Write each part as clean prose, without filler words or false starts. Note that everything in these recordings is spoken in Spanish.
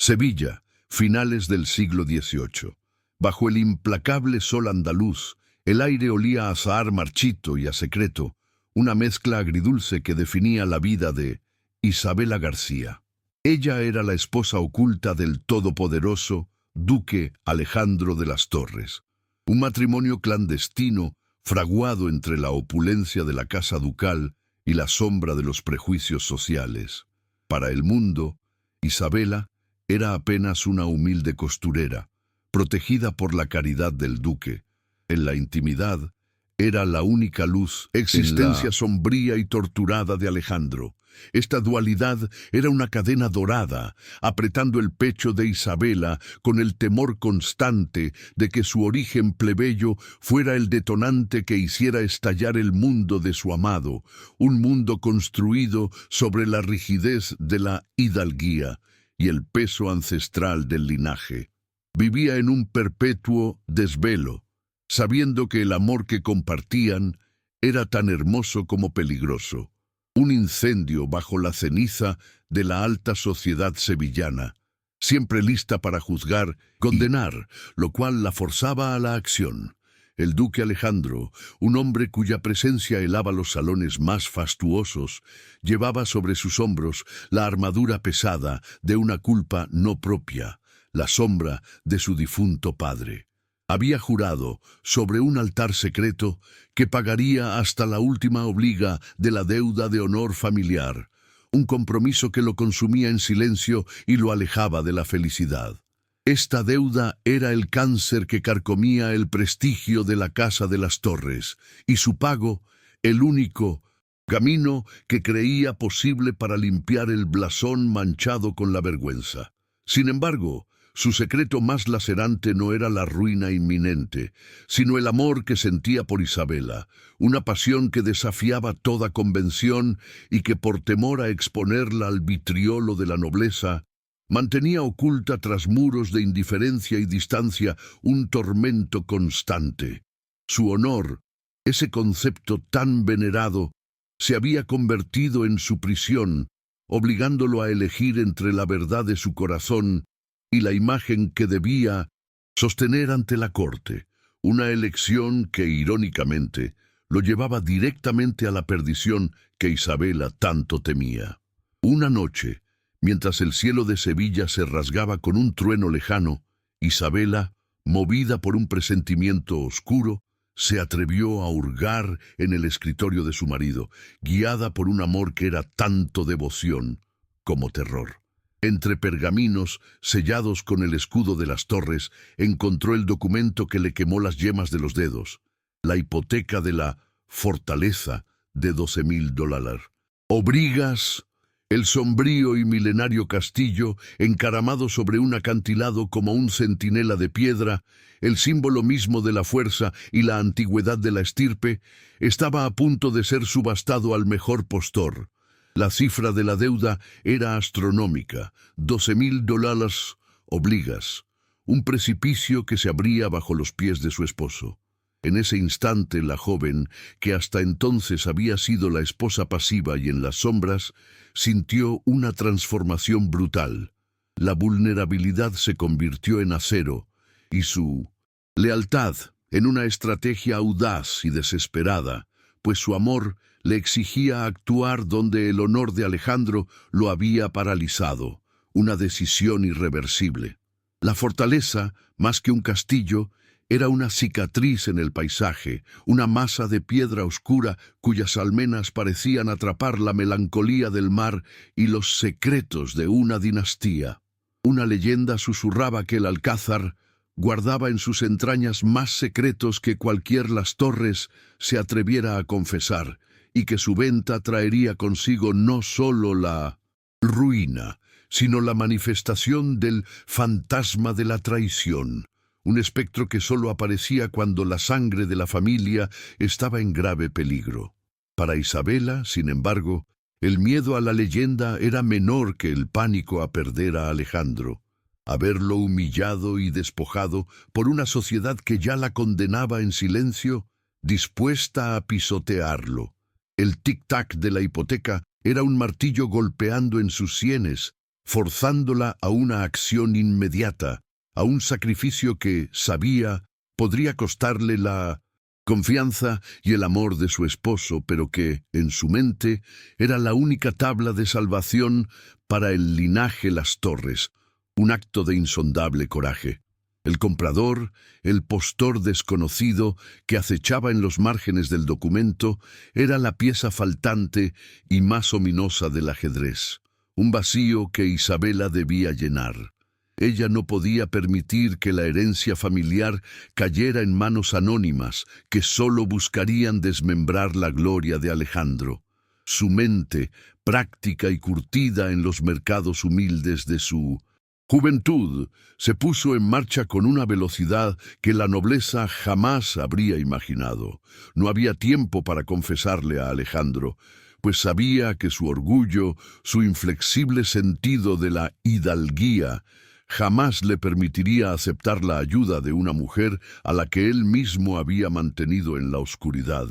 Sevilla, finales del siglo XVIII. Bajo el implacable sol andaluz, el aire olía a azahar marchito y a secreto, una mezcla agridulce que definía la vida de Isabela García. Ella era la esposa oculta del todopoderoso duque Alejandro de las Torres. Un matrimonio clandestino fraguado entre la opulencia de la casa ducal y la sombra de los prejuicios sociales. Para el mundo, Isabela era apenas una humilde costurera, protegida por la caridad del duque. En la intimidad, era la única luz, existencia sombría y torturada de Alejandro. Esta dualidad era una cadena dorada, apretando el pecho de Isabela con el temor constante de que su origen plebeyo fuera el detonante que hiciera estallar el mundo de su amado, un mundo construido sobre la rigidez de la hidalguía y el peso ancestral del linaje. Vivía en un perpetuo desvelo, sabiendo que el amor que compartían era tan hermoso como peligroso. Un incendio bajo la ceniza de la alta sociedad sevillana, siempre lista para juzgar, condenar, lo cual la forzaba a la acción. El duque Alejandro, un hombre cuya presencia helaba los salones más fastuosos, llevaba sobre sus hombros la armadura pesada de una culpa no propia, la sombra de su difunto padre. Había jurado, sobre un altar secreto, que pagaría hasta la última obliga de la deuda de honor familiar, un compromiso que lo consumía en silencio y lo alejaba de la felicidad. Esta deuda era el cáncer que carcomía el prestigio de la Casa de las Torres, y su pago, el único camino que creía posible para limpiar el blasón manchado con la vergüenza. Sin embargo, su secreto más lacerante no era la ruina inminente, sino el amor que sentía por Isabela, una pasión que desafiaba toda convención y que por temor a exponerla al vitriolo de la nobleza, mantenía oculta tras muros de indiferencia y distancia un tormento constante. Su honor, ese concepto tan venerado, se había convertido en su prisión, obligándolo a elegir entre la verdad de su corazón y la imagen que debía sostener ante la corte, una elección que, irónicamente, lo llevaba directamente a la perdición que Isabela tanto temía. Una noche, mientras el cielo de Sevilla se rasgaba con un trueno lejano, Isabela, movida por un presentimiento oscuro, se atrevió a hurgar en el escritorio de su marido, guiada por un amor que era tanto devoción como terror. Entre pergaminos, sellados con el escudo de las Torres, encontró el documento que le quemó las yemas de los dedos, la hipoteca de la fortaleza de $12,000. Obrigas, el sombrío y milenario castillo, encaramado sobre un acantilado como un centinela de piedra, el símbolo mismo de la fuerza y la antigüedad de la estirpe, estaba a punto de ser subastado al mejor postor. La cifra de la deuda era astronómica, $12,000 obligas, un precipicio que se abría bajo los pies de su esposo. En ese instante la joven, que hasta entonces había sido la esposa pasiva y en las sombras, sintió una transformación brutal. La vulnerabilidad se convirtió en acero y su lealtad en una estrategia audaz y desesperada, pues su amor le exigía actuar donde el honor de Alejandro lo había paralizado, una decisión irreversible. La fortaleza, más que un castillo, era una cicatriz en el paisaje, una masa de piedra oscura cuyas almenas parecían atrapar la melancolía del mar y los secretos de una dinastía. Una leyenda susurraba que el alcázar guardaba en sus entrañas más secretos que cualquier Las Torres se atreviera a confesar, y que su venta traería consigo no solo la ruina, sino la manifestación del fantasma de la traición, un espectro que solo aparecía cuando la sangre de la familia estaba en grave peligro. Para Isabela, sin embargo, el miedo a la leyenda era menor que el pánico a perder a Alejandro, a verlo humillado y despojado por una sociedad que ya la condenaba en silencio, dispuesta a pisotearlo. El tic-tac de la hipoteca era un martillo golpeando en sus sienes, forzándola a una acción inmediata, a un sacrificio que, sabía, podría costarle la confianza y el amor de su esposo, pero que, en su mente, era la única tabla de salvación para el linaje Las Torres, un acto de insondable coraje. El comprador, el postor desconocido que acechaba en los márgenes del documento, era la pieza faltante y más ominosa del ajedrez, un vacío que Isabela debía llenar. Ella no podía permitir que la herencia familiar cayera en manos anónimas que solo buscarían desmembrar la gloria de Alejandro. Su mente, práctica y curtida en los mercados humildes de su juventud, se puso en marcha con una velocidad que la nobleza jamás habría imaginado. No había tiempo para confesarle a Alejandro, pues sabía que su orgullo, su inflexible sentido de la hidalguía, jamás le permitiría aceptar la ayuda de una mujer a la que él mismo había mantenido en la oscuridad,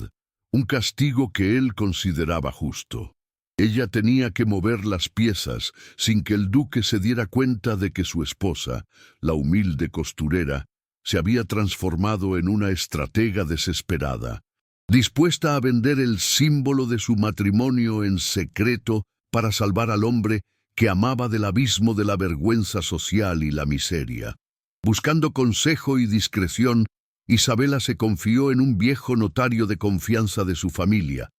un castigo que él consideraba justo. Ella tenía que mover las piezas sin que el duque se diera cuenta de que su esposa, la humilde costurera, se había transformado en una estratega desesperada, dispuesta a vender el símbolo de su matrimonio en secreto para salvar al hombre que amaba del abismo de la vergüenza social y la miseria. Buscando consejo y discreción, Isabela se confió en un viejo notario de confianza de su familia,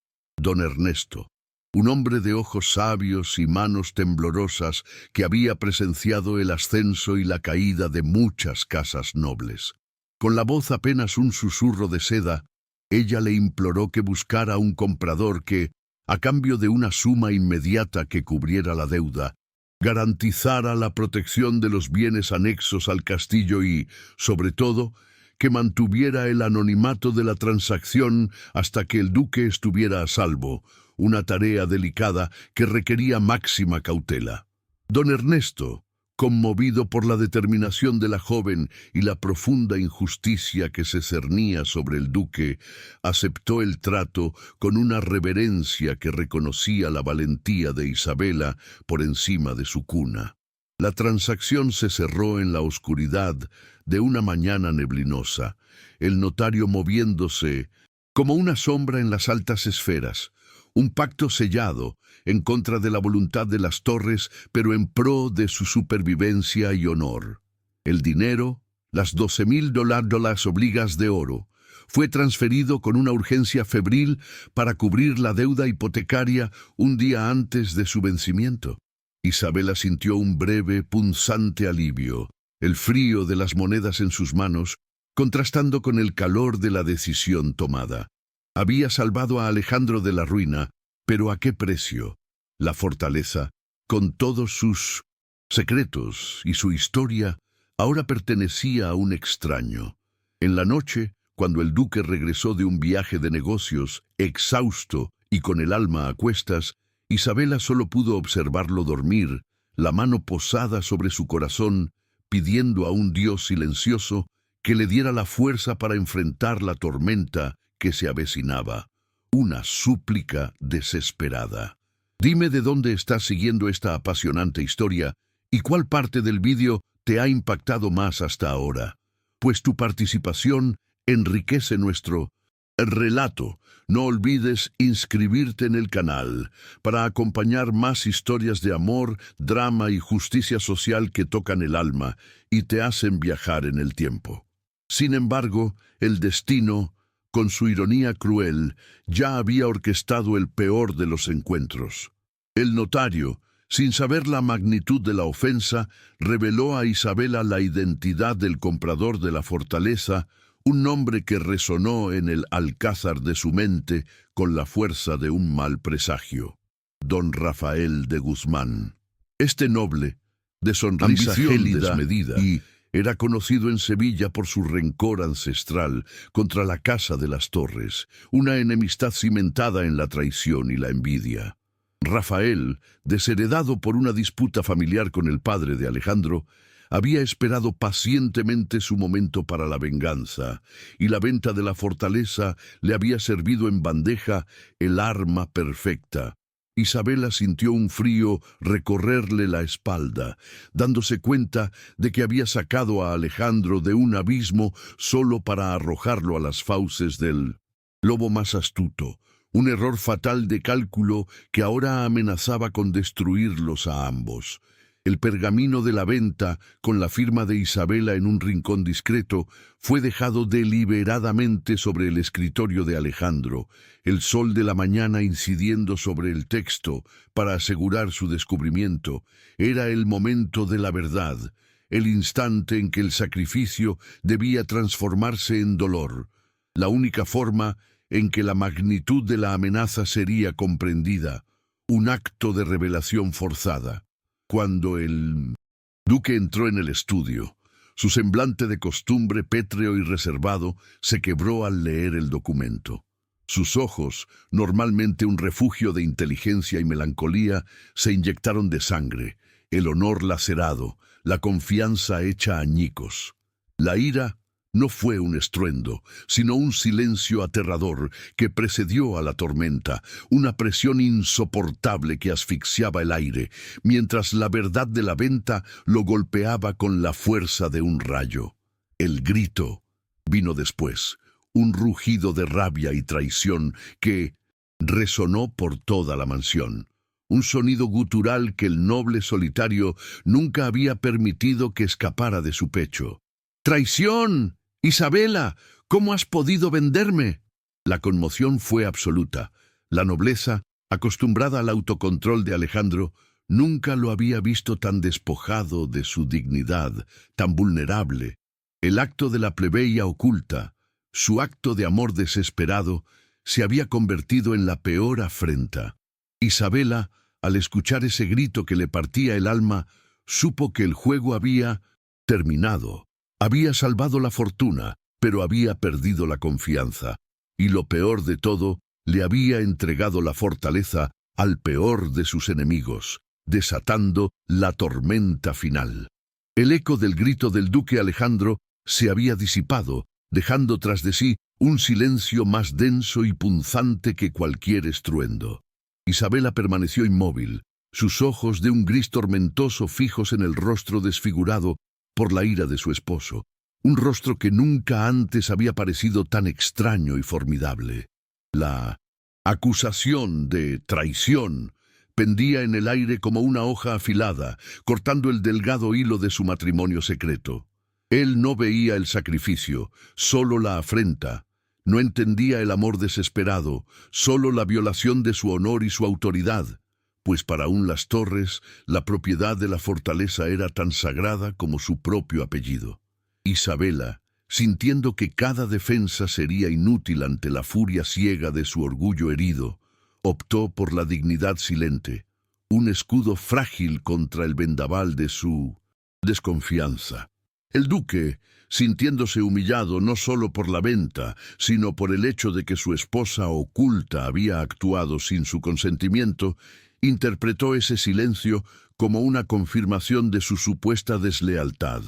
don Ernesto, un hombre de ojos sabios y manos temblorosas que había presenciado el ascenso y la caída de muchas casas nobles. Con la voz apenas un susurro de seda, ella le imploró que buscara un comprador que, a cambio de una suma inmediata que cubriera la deuda, garantizara la protección de los bienes anexos al castillo y, sobre todo, que mantuviera el anonimato de la transacción hasta que el duque estuviera a salvo, una tarea delicada que requería máxima cautela. Don Ernesto, conmovido por la determinación de la joven y la profunda injusticia que se cernía sobre el duque, aceptó el trato con una reverencia que reconocía la valentía de Isabela por encima de su cuna. La transacción se cerró en la oscuridad de una mañana neblinosa, el notario moviéndose como una sombra en las altas esferas, un pacto sellado en contra de la voluntad de Las Torres, pero en pro de su supervivencia y honor. El dinero, las $12,000 obligas de oro, fue transferido con una urgencia febril para cubrir la deuda hipotecaria un día antes de su vencimiento. Isabela sintió un breve, punzante alivio, el frío de las monedas en sus manos, contrastando con el calor de la decisión tomada. Había salvado a Alejandro de la ruina, pero ¿a qué precio? La fortaleza, con todos sus secretos y su historia, ahora pertenecía a un extraño. En la noche, cuando el duque regresó de un viaje de negocios, exhausto y con el alma a cuestas, Isabela solo pudo observarlo dormir, la mano posada sobre su corazón, pidiendo a un Dios silencioso que le diera la fuerza para enfrentar la tormenta que se avecinaba, una súplica desesperada. Dime de dónde estás siguiendo esta apasionante historia y cuál parte del vídeo te ha impactado más hasta ahora, pues tu participación enriquece nuestro relato. No olvides inscribirte en el canal para acompañar más historias de amor, drama y justicia social que tocan el alma y te hacen viajar en el tiempo. Sin embargo, el destino, con su ironía cruel, ya había orquestado el peor de los encuentros. El notario, sin saber la magnitud de la ofensa, reveló a Isabela la identidad del comprador de la fortaleza, un nombre que resonó en el alcázar de su mente con la fuerza de un mal presagio: don Rafael de Guzmán. Este noble, de sonrisa gélida y era conocido en Sevilla por su rencor ancestral contra la Casa de las Torres, una enemistad cimentada en la traición y la envidia. Rafael, desheredado por una disputa familiar con el padre de Alejandro, había esperado pacientemente su momento para la venganza, y la venta de la fortaleza le había servido en bandeja el arma perfecta, Isabela sintió un frío recorrerle la espalda, dándose cuenta de que había sacado a Alejandro de un abismo solo para arrojarlo a las fauces del lobo más astuto, un error fatal de cálculo que ahora amenazaba con destruirlos a ambos. El pergamino de la venta, con la firma de Isabela en un rincón discreto, fue dejado deliberadamente sobre el escritorio de Alejandro, el sol de la mañana incidiendo sobre el texto para asegurar su descubrimiento. Era el momento de la verdad, el instante en que el sacrificio debía transformarse en dolor, la única forma en que la magnitud de la amenaza sería comprendida, un acto de revelación forzada. Cuando el duque entró en el estudio, su semblante de costumbre pétreo y reservado se quebró al leer el documento. Sus ojos, normalmente un refugio de inteligencia y melancolía, se inyectaron de sangre, el honor lacerado, la confianza hecha añicos. La ira no fue un estruendo, sino un silencio aterrador que precedió a la tormenta, una presión insoportable que asfixiaba el aire, mientras la verdad de la venta lo golpeaba con la fuerza de un rayo. El grito vino después, un rugido de rabia y traición que resonó por toda la mansión. Un sonido gutural que el noble solitario nunca había permitido que escapara de su pecho. ¡Traición! Isabela, ¿cómo has podido venderme? La conmoción fue absoluta. La nobleza, acostumbrada al autocontrol de Alejandro, nunca lo había visto tan despojado de su dignidad, tan vulnerable. El acto de la plebeya oculta, su acto de amor desesperado, se había convertido en la peor afrenta. Isabela, al escuchar ese grito que le partía el alma, supo que el juego había terminado. Había salvado la fortuna, pero había perdido la confianza. Y lo peor de todo, le había entregado la fortaleza al peor de sus enemigos, desatando la tormenta final. El eco del grito del duque Alejandro se había disipado, dejando tras de sí un silencio más denso y punzante que cualquier estruendo. Isabela permaneció inmóvil, sus ojos de un gris tormentoso fijos en el rostro desfigurado por la ira de su esposo, un rostro que nunca antes había parecido tan extraño y formidable. La acusación de traición pendía en el aire como una hoja afilada, cortando el delgado hilo de su matrimonio secreto. Él no veía el sacrificio, solo la afrenta. No entendía el amor desesperado, solo la violación de su honor y su autoridad, pues para un Las Torres, la propiedad de la fortaleza era tan sagrada como su propio apellido. Isabela, sintiendo que cada defensa sería inútil ante la furia ciega de su orgullo herido, optó por la dignidad silente, un escudo frágil contra el vendaval de su desconfianza. El duque, sintiéndose humillado no solo por la venta, sino por el hecho de que su esposa oculta había actuado sin su consentimiento, interpretó ese silencio como una confirmación de su supuesta deslealtad,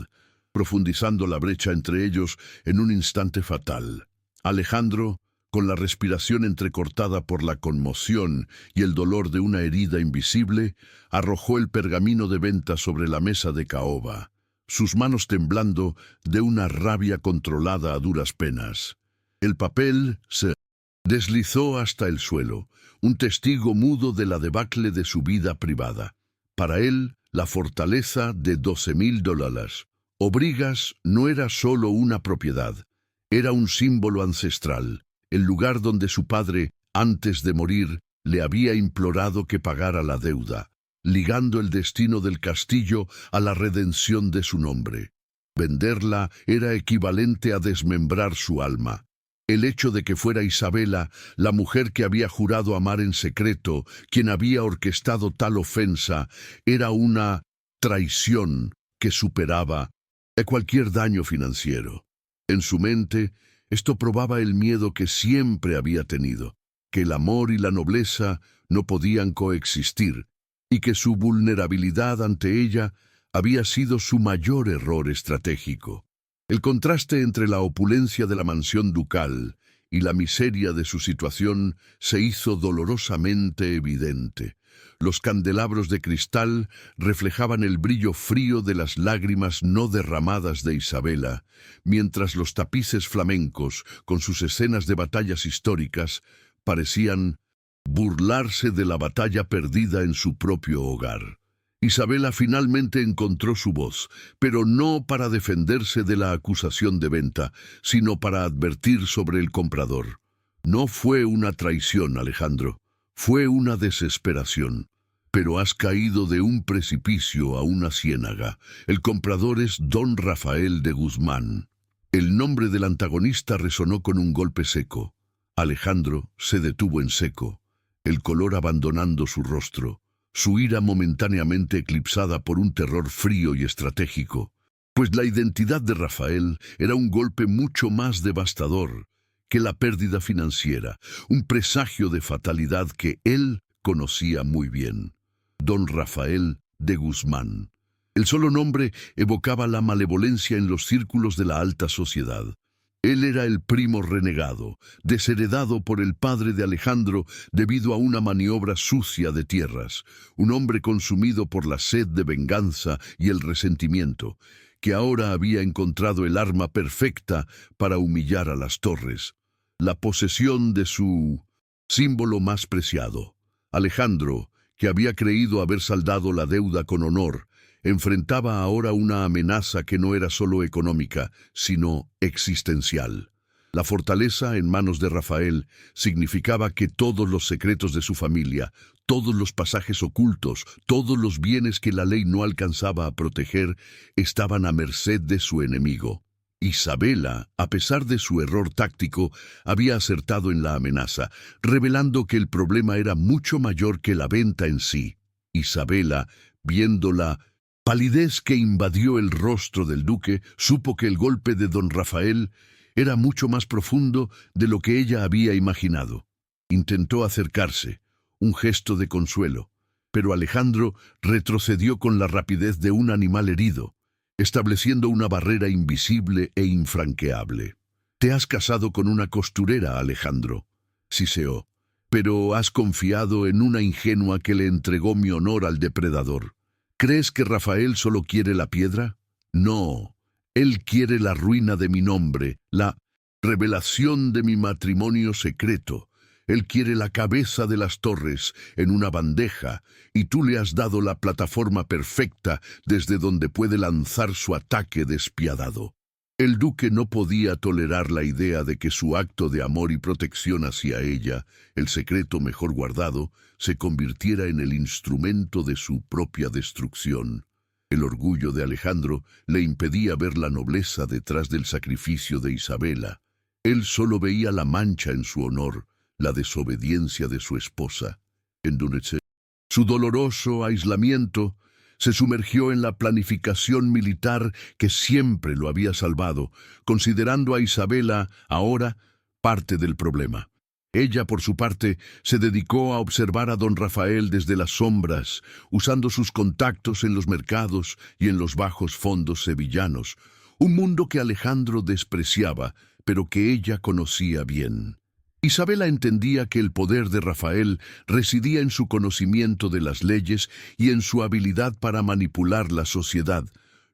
profundizando la brecha entre ellos en un instante fatal. Alejandro, con la respiración entrecortada por la conmoción y el dolor de una herida invisible, arrojó el pergamino de venta sobre la mesa de caoba, sus manos temblando de una rabia controlada a duras penas. El papel se deslizó hasta el suelo, un testigo mudo de la debacle de su vida privada. Para él, la fortaleza de $12,000 o Brigas no era solo una propiedad, era un símbolo ancestral, el lugar donde su padre, antes de morir, le había implorado que pagara la deuda, ligando el destino del castillo a la redención de su nombre. Venderla era equivalente a desmembrar su alma. El hecho de que fuera Isabela, la mujer que había jurado amar en secreto, quien había orquestado tal ofensa, era una traición que superaba cualquier daño financiero. En su mente, esto probaba el miedo que siempre había tenido, que el amor y la nobleza no podían coexistir, y que su vulnerabilidad ante ella había sido su mayor error estratégico. El contraste entre la opulencia de la mansión ducal y la miseria de su situación se hizo dolorosamente evidente. Los candelabros de cristal reflejaban el brillo frío de las lágrimas no derramadas de Isabela, mientras los tapices flamencos, con sus escenas de batallas históricas, parecían burlarse de la batalla perdida en su propio hogar. Isabela finalmente encontró su voz, pero no para defenderse de la acusación de venta, sino para advertir sobre el comprador. No fue una traición, Alejandro, fue una desesperación. Pero has caído de un precipicio a una ciénaga. El comprador es don Rafael de Guzmán. El nombre del antagonista resonó con un golpe seco. Alejandro se detuvo en seco, el color abandonando su rostro, su ira momentáneamente eclipsada por un terror frío y estratégico, pues la identidad de Rafael era un golpe mucho más devastador que la pérdida financiera, un presagio de fatalidad que él conocía muy bien. Don Rafael de Guzmán. El solo nombre evocaba la malevolencia en los círculos de la alta sociedad. Él era el primo renegado, desheredado por el padre de Alejandro debido a una maniobra sucia de tierras, un hombre consumido por la sed de venganza y el resentimiento, que ahora había encontrado el arma perfecta para humillar a las Torres, la posesión de su símbolo más preciado. Alejandro, que había creído haber saldado la deuda con honor, enfrentaba ahora una amenaza que no era solo económica, sino existencial. La fortaleza en manos de Rafael significaba que todos los secretos de su familia, todos los pasajes ocultos, todos los bienes que la ley no alcanzaba a proteger, estaban a merced de su enemigo. Isabela, a pesar de su error táctico, había acertado en la amenaza, revelando que el problema era mucho mayor que la venta en sí. Isabela, viendo la palidez que invadió el rostro del duque, supo que el golpe de don Rafael era mucho más profundo de lo que ella había imaginado. Intentó acercarse, un gesto de consuelo, pero Alejandro retrocedió con la rapidez de un animal herido, estableciendo una barrera invisible e infranqueable. «Te has casado con una costurera, Alejandro», siseó, «pero has confiado en una ingenua que le entregó mi honor al depredador. ¿Crees que Rafael solo quiere la piedra? No, él quiere la ruina de mi nombre, la revelación de mi matrimonio secreto. Él quiere la cabeza de las Torres en una bandeja, y tú le has dado la plataforma perfecta desde donde puede lanzar su ataque despiadado». El duque no podía tolerar la idea de que su acto de amor y protección hacia ella, el secreto mejor guardado, se convirtiera en el instrumento de su propia destrucción. El orgullo de Alejandro le impedía ver la nobleza detrás del sacrificio de Isabela. Él solo veía la mancha en su honor, la desobediencia de su esposa. Endurecer su doloroso aislamiento, se sumergió en la planificación militar que siempre lo había salvado, considerando a Isabela ahora parte del problema. Ella, por su parte, se dedicó a observar a don Rafael desde las sombras, usando sus contactos en los mercados y en los bajos fondos sevillanos, un mundo que Alejandro despreciaba, pero que ella conocía bien. Isabela entendía que el poder de Rafael residía en su conocimiento de las leyes y en su habilidad para manipular la sociedad,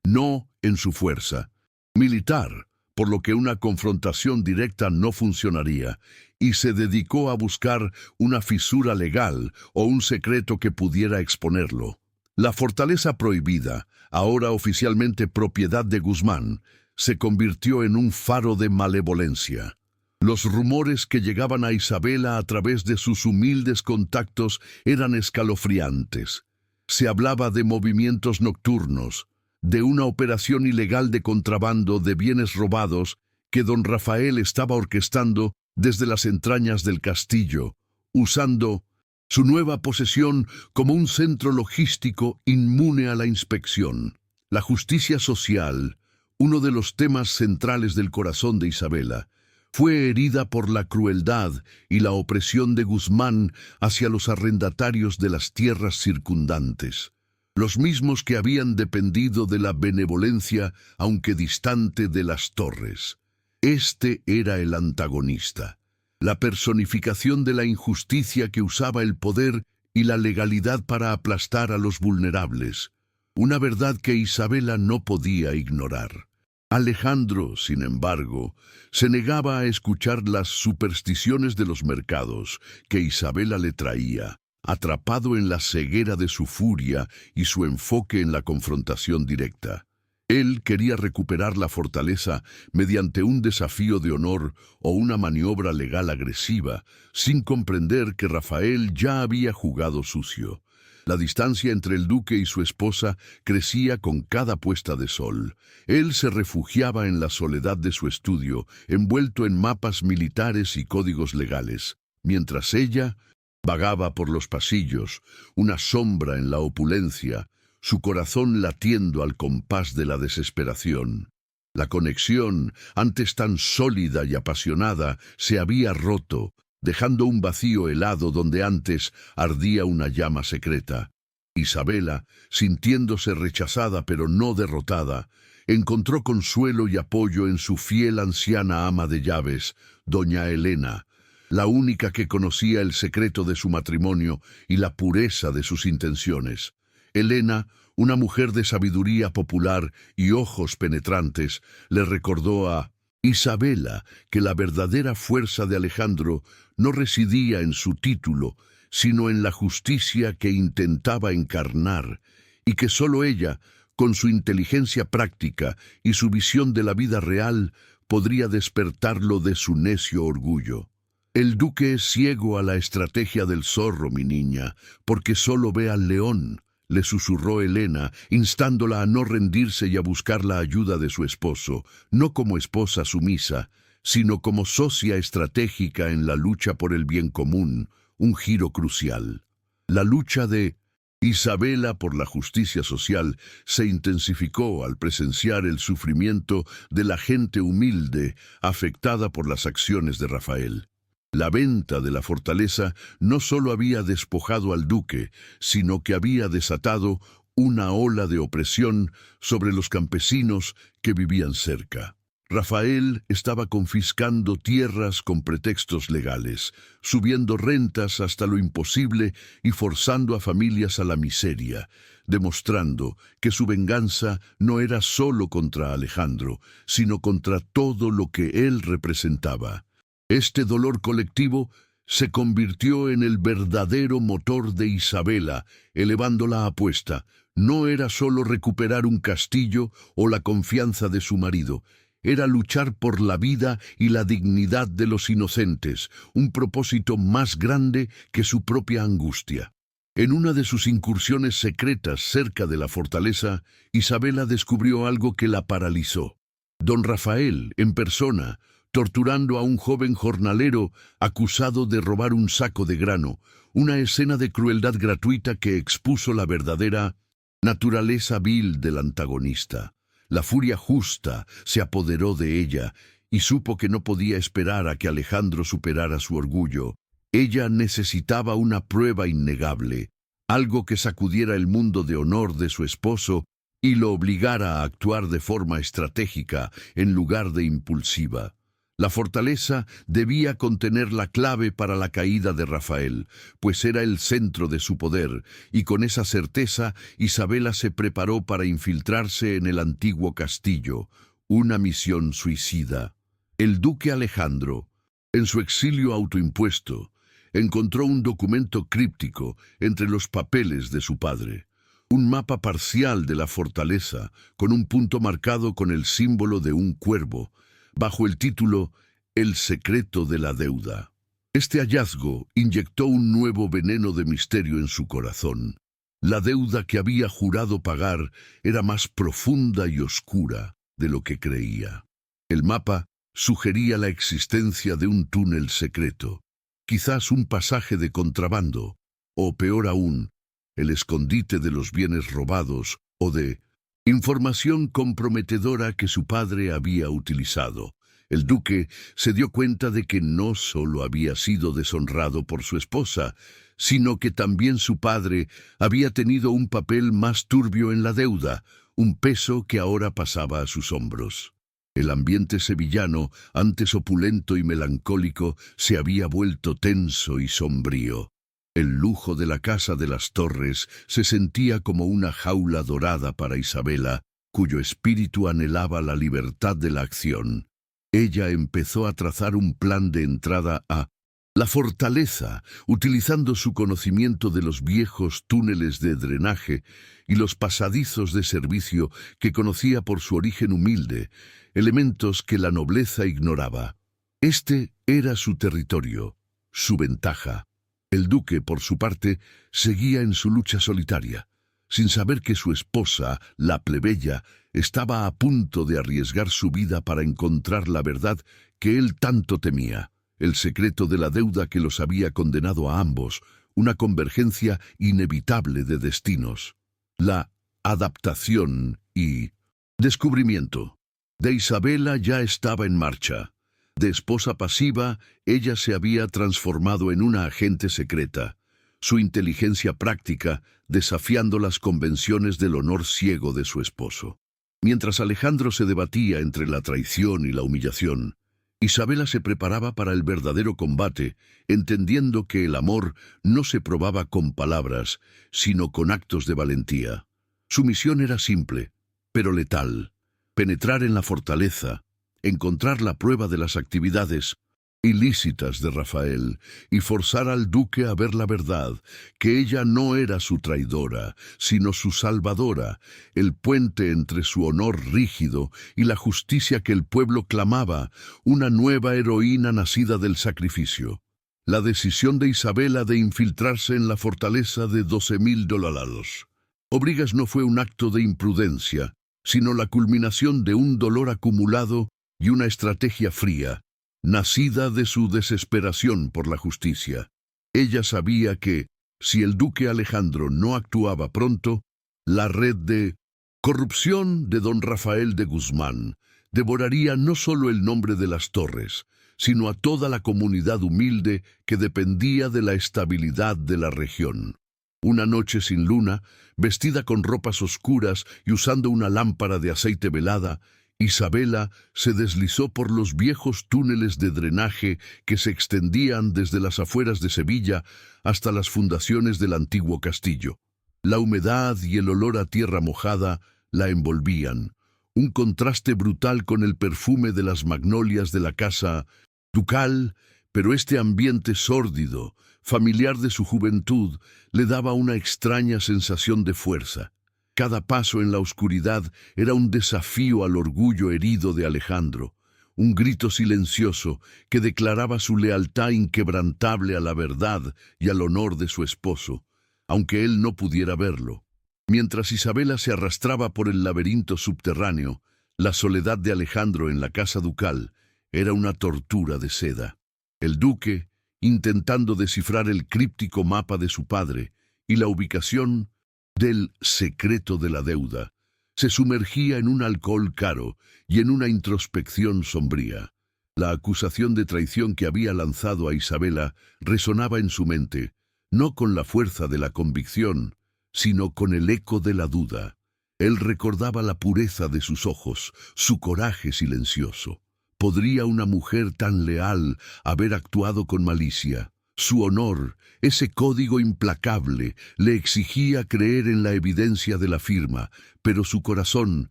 no en su fuerza militar, por lo que una confrontación directa no funcionaría, y se dedicó a buscar una fisura legal o un secreto que pudiera exponerlo. La fortaleza prohibida, ahora oficialmente propiedad de Guzmán, se convirtió en un faro de malevolencia. Los rumores que llegaban a Isabela a través de sus humildes contactos eran escalofriantes. Se hablaba de movimientos nocturnos, de una operación ilegal de contrabando de bienes robados que don Rafael estaba orquestando desde las entrañas del castillo, usando su nueva posesión como un centro logístico inmune a la inspección. La justicia social, uno de los temas centrales del corazón de Isabela, fue herida por la crueldad y la opresión de Guzmán hacia los arrendatarios de las tierras circundantes, los mismos que habían dependido de la benevolencia, aunque distante, de las Torres. Este era el antagonista, la personificación de la injusticia que usaba el poder y la legalidad para aplastar a los vulnerables, una verdad que Isabela no podía ignorar. Alejandro, sin embargo, se negaba a escuchar las supersticiones de los mercados que Isabela le traía, atrapado en la ceguera de su furia y su enfoque en la confrontación directa. Él quería recuperar la fortaleza mediante un desafío de honor o una maniobra legal agresiva, sin comprender que Rafael ya había jugado sucio. La distancia entre el duque y su esposa crecía con cada puesta de sol. Él se refugiaba en la soledad de su estudio, envuelto en mapas militares y códigos legales, mientras ella vagaba por los pasillos, una sombra en la opulencia, su corazón latiendo al compás de la desesperación. La conexión, antes tan sólida y apasionada, se había roto, dejando un vacío helado donde antes ardía una llama secreta. Isabela, sintiéndose rechazada pero no derrotada, encontró consuelo y apoyo en su fiel anciana ama de llaves, doña Elena, la única que conocía el secreto de su matrimonio y la pureza de sus intenciones. Elena, una mujer de sabiduría popular y ojos penetrantes, le recordó a Isabela que la verdadera fuerza de Alejandro no residía en su título, sino en la justicia que intentaba encarnar, y que sólo ella, con su inteligencia práctica y su visión de la vida real, podría despertarlo de su necio orgullo. El duque es ciego a la estrategia del zorro, mi niña, porque solo ve al león, le susurró Elena, instándola a no rendirse y a buscar la ayuda de su esposo, no como esposa sumisa, sino como socia estratégica en la lucha por el bien común, un giro crucial. La lucha de Isabela por la justicia social se intensificó al presenciar el sufrimiento de la gente humilde afectada por las acciones de Rafael. La venta de la fortaleza no solo había despojado al duque, sino que había desatado una ola de opresión sobre los campesinos que vivían cerca. Rafael estaba confiscando tierras con pretextos legales, subiendo rentas hasta lo imposible y forzando a familias a la miseria, demostrando que su venganza no era solo contra Alejandro, sino contra todo lo que él representaba. Este dolor colectivo se convirtió en el verdadero motor de Isabela, elevando la apuesta. No era solo recuperar un castillo o la confianza de su marido, era luchar por la vida y la dignidad de los inocentes, un propósito más grande que su propia angustia. En una de sus incursiones secretas cerca de la fortaleza, Isabela descubrió algo que la paralizó. Don Rafael, en persona, torturando a un joven jornalero acusado de robar un saco de grano, una escena de crueldad gratuita que expuso la verdadera naturaleza vil del antagonista. La furia justa se apoderó de ella y supo que no podía esperar a que Alejandro superara su orgullo. Ella necesitaba una prueba innegable, algo que sacudiera el mundo de honor de su esposo y lo obligara a actuar de forma estratégica en lugar de impulsiva. La fortaleza debía contener la clave para la caída de Rafael, pues era el centro de su poder, y con esa certeza Isabela se preparó para infiltrarse en el antiguo castillo, una misión suicida. El duque Alejandro, en su exilio autoimpuesto, encontró un documento críptico entre los papeles de su padre, un mapa parcial de la fortaleza, con un punto marcado con el símbolo de un cuervo, bajo el título El secreto de la deuda. Este hallazgo inyectó un nuevo veneno de misterio en su corazón. La deuda que había jurado pagar era más profunda y oscura de lo que creía. El mapa sugería la existencia de un túnel secreto, quizás un pasaje de contrabando, o peor aún, el escondite de los bienes robados o de información comprometedora que su padre había utilizado. El duque se dio cuenta de que no solo había sido deshonrado por su esposa, sino que también su padre había tenido un papel más turbio en la deuda, un peso que ahora pasaba a sus hombros. El ambiente sevillano, antes opulento y melancólico, se había vuelto tenso y sombrío. El lujo de la casa de las Torres se sentía como una jaula dorada para Isabela, cuyo espíritu anhelaba la libertad de la acción. Ella empezó a trazar un plan de entrada a la fortaleza, utilizando su conocimiento de los viejos túneles de drenaje y los pasadizos de servicio que conocía por su origen humilde, elementos que la nobleza ignoraba. Este era su territorio, su ventaja. El duque, por su parte, seguía en su lucha solitaria, sin saber que su esposa, la plebeya, estaba a punto de arriesgar su vida para encontrar la verdad que él tanto temía, el secreto de la deuda que los había condenado a ambos, una convergencia inevitable de destinos. La adaptación y descubrimiento de Isabela ya estaba en marcha. De esposa pasiva, ella se había transformado en una agente secreta, su inteligencia práctica desafiando las convenciones del honor ciego de su esposo. Mientras Alejandro se debatía entre la traición y la humillación, Isabela se preparaba para el verdadero combate, entendiendo que el amor no se probaba con palabras, sino con actos de valentía. Su misión era simple, pero letal: penetrar en la fortaleza, encontrar la prueba de las actividades ilícitas de Rafael y forzar al duque a ver la verdad, que ella no era su traidora, sino su salvadora, el puente entre su honor rígido y la justicia que el pueblo clamaba, una nueva heroína nacida del sacrificio. La decisión de Isabela de infiltrarse en la fortaleza de $12,000 Obrigas no fue un acto de imprudencia, sino la culminación de un dolor acumulado y una estrategia fría, nacida de su desesperación por la justicia. Ella sabía que, si el duque Alejandro no actuaba pronto, la red de corrupción de don Rafael de Guzmán devoraría no solo el nombre de las Torres, sino a toda la comunidad humilde que dependía de la estabilidad de la región. Una noche sin luna, vestida con ropas oscuras y usando una lámpara de aceite velada, Isabela se deslizó por los viejos túneles de drenaje que se extendían desde las afueras de Sevilla hasta las fundaciones del antiguo castillo. La humedad y el olor a tierra mojada la envolvían, un contraste brutal con el perfume de las magnolias de la casa ducal, pero este ambiente sórdido, familiar de su juventud, le daba una extraña sensación de fuerza. Cada paso en la oscuridad era un desafío al orgullo herido de Alejandro, un grito silencioso que declaraba su lealtad inquebrantable a la verdad y al honor de su esposo, aunque él no pudiera verlo. Mientras Isabela se arrastraba por el laberinto subterráneo, la soledad de Alejandro en la casa ducal era una tortura de seda. El duque, intentando descifrar el críptico mapa de su padre y la ubicación del secreto de la deuda, se sumergía en un alcohol caro y en una introspección sombría. La acusación de traición que había lanzado a Isabela resonaba en su mente, no con la fuerza de la convicción, sino con el eco de la duda. Él recordaba la pureza de sus ojos, su coraje silencioso. ¿Podría una mujer tan leal haber actuado con malicia? Su honor, ese código implacable, le exigía creer en la evidencia de la firma, pero su corazón,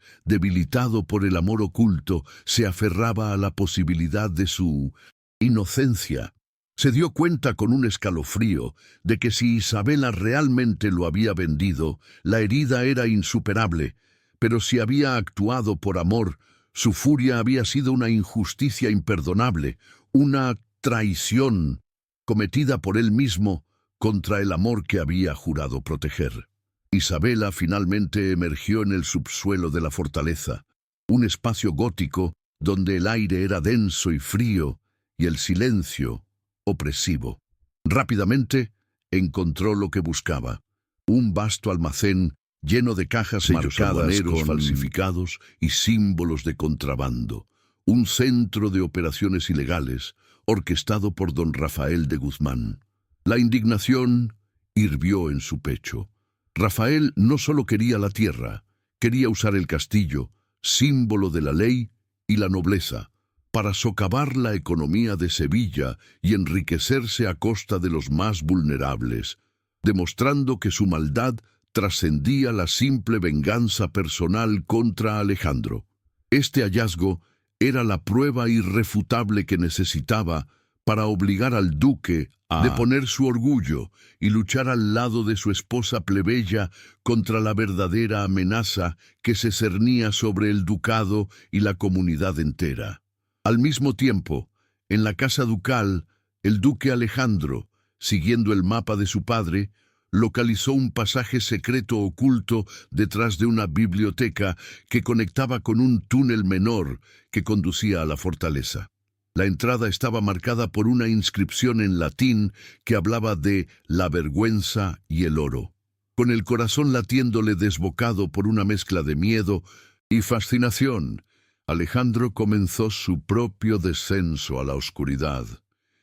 debilitado por el amor oculto, se aferraba a la posibilidad de su inocencia. Se dio cuenta con un escalofrío de que si Isabela realmente lo había vendido, la herida era insuperable, pero si había actuado por amor, su furia había sido una injusticia imperdonable, una traición cometida por él mismo contra el amor que había jurado proteger. Isabela finalmente emergió en el subsuelo de la fortaleza, un espacio gótico donde el aire era denso y frío y el silencio opresivo. Rápidamente encontró lo que buscaba, un vasto almacén lleno de cajas marcadas con falsificados y símbolos de contrabando, un centro de operaciones ilegales orquestado por don Rafael de Guzmán. La indignación hirvió en su pecho. Rafael no solo quería la tierra, quería usar el castillo, símbolo de la ley y la nobleza, para socavar la economía de Sevilla y enriquecerse a costa de los más vulnerables, demostrando que su maldad trascendía la simple venganza personal contra Alejandro. Este hallazgo era la prueba irrefutable que necesitaba para obligar al duque a deponer su orgullo y luchar al lado de su esposa plebeya contra la verdadera amenaza que se cernía sobre el ducado y la comunidad entera. Al mismo tiempo, en la casa ducal, el duque Alejandro, siguiendo el mapa de su padre, localizó un pasaje secreto oculto detrás de una biblioteca que conectaba con un túnel menor que conducía a la fortaleza. La entrada estaba marcada por una inscripción en latín que hablaba de la vergüenza y el oro. Con el corazón latiéndole desbocado por una mezcla de miedo y fascinación, Alejandro comenzó su propio descenso a la oscuridad.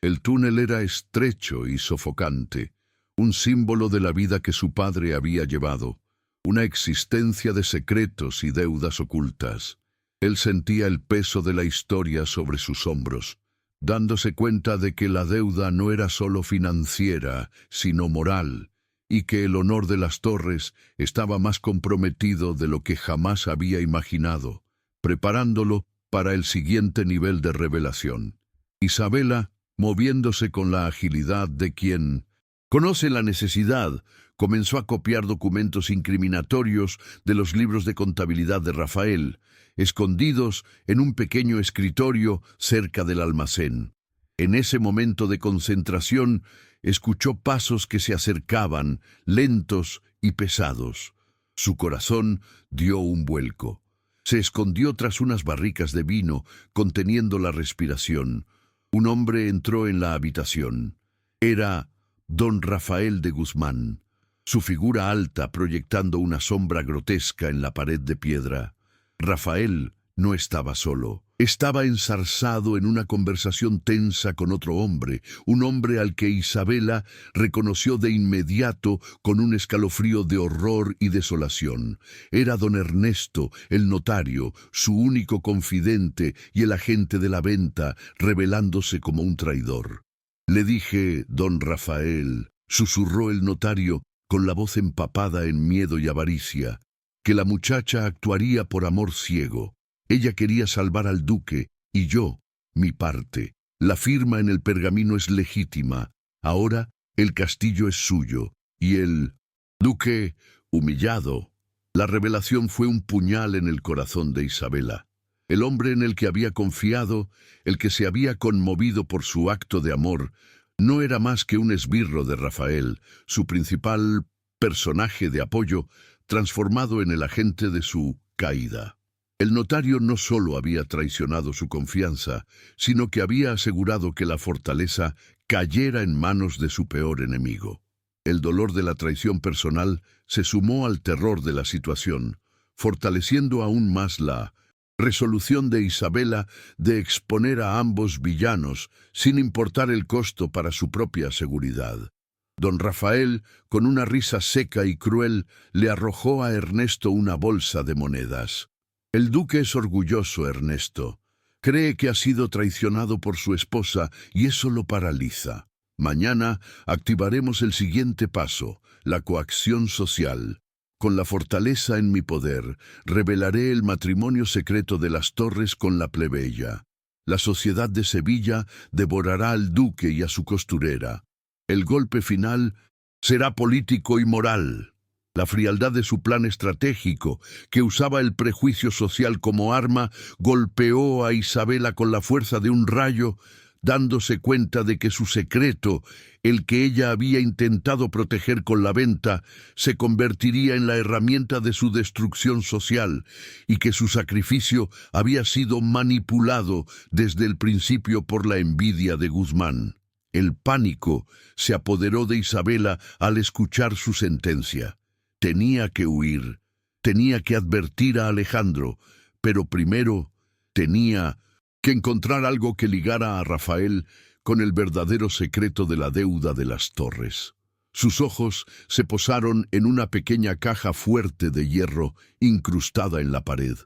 El túnel era estrecho y sofocante, un símbolo de la vida que su padre había llevado, una existencia de secretos y deudas ocultas. Él sentía el peso de la historia sobre sus hombros, dándose cuenta de que la deuda no era solo financiera, sino moral, y que el honor de las Torres estaba más comprometido de lo que jamás había imaginado, preparándolo para el siguiente nivel de revelación. Isabela, moviéndose con la agilidad de quien conoce la necesidad, comenzó a copiar documentos incriminatorios de los libros de contabilidad de Rafael, escondidos en un pequeño escritorio cerca del almacén. En ese momento de concentración, escuchó pasos que se acercaban, lentos y pesados. Su corazón dio un vuelco. Se escondió tras unas barricas de vino, conteniendo la respiración. Un hombre entró en la habitación. Era don Rafael de Guzmán, su figura alta proyectando una sombra grotesca en la pared de piedra. Rafael no estaba solo. Estaba enzarzado en una conversación tensa con otro hombre, un hombre al que Isabela reconoció de inmediato con un escalofrío de horror y desolación. Era don Ernesto, el notario, su único confidente y el agente de la venta, revelándose como un traidor. Le dije, don Rafael, susurró el notario con la voz empapada en miedo y avaricia, que la muchacha actuaría por amor ciego. Ella quería salvar al duque, y yo, mi parte. La firma en el pergamino es legítima. Ahora el castillo es suyo, y el duque, humillado. La revelación fue un puñal en el corazón de Isabela. El hombre en el que había confiado, el que se había conmovido por su acto de amor, no era más que un esbirro de Rafael, su principal personaje de apoyo, transformado en el agente de su caída. El notario no solo había traicionado su confianza, sino que había asegurado que la fortaleza cayera en manos de su peor enemigo. El dolor de la traición personal se sumó al terror de la situación, fortaleciendo aún más la resolución de Isabela de exponer a ambos villanos sin importar el costo para su propia seguridad. Don Rafael, con una risa seca y cruel, le arrojó a Ernesto una bolsa de monedas. El duque es orgulloso, Ernesto. Cree que ha sido traicionado por su esposa y eso lo paraliza. Mañana activaremos el siguiente paso, la coacción social. Con la fortaleza en mi poder, revelaré el matrimonio secreto de las Torres con la plebeya. La sociedad de Sevilla devorará al duque y a su costurera. El golpe final será político y moral. La frialdad de su plan estratégico, que usaba el prejuicio social como arma, golpeó a Isabela con la fuerza de un rayo, dándose cuenta de que su secreto, el que ella había intentado proteger con la venta, se convertiría en la herramienta de su destrucción social y que su sacrificio había sido manipulado desde el principio por la envidia de Guzmán. El pánico se apoderó de Isabela al escuchar su sentencia. Tenía que huir, tenía que advertir a Alejandro, pero primero tenía que encontrar algo que ligara a Rafael con el verdadero secreto de la deuda de las Torres. Sus ojos se posaron en una pequeña caja fuerte de hierro incrustada en la pared.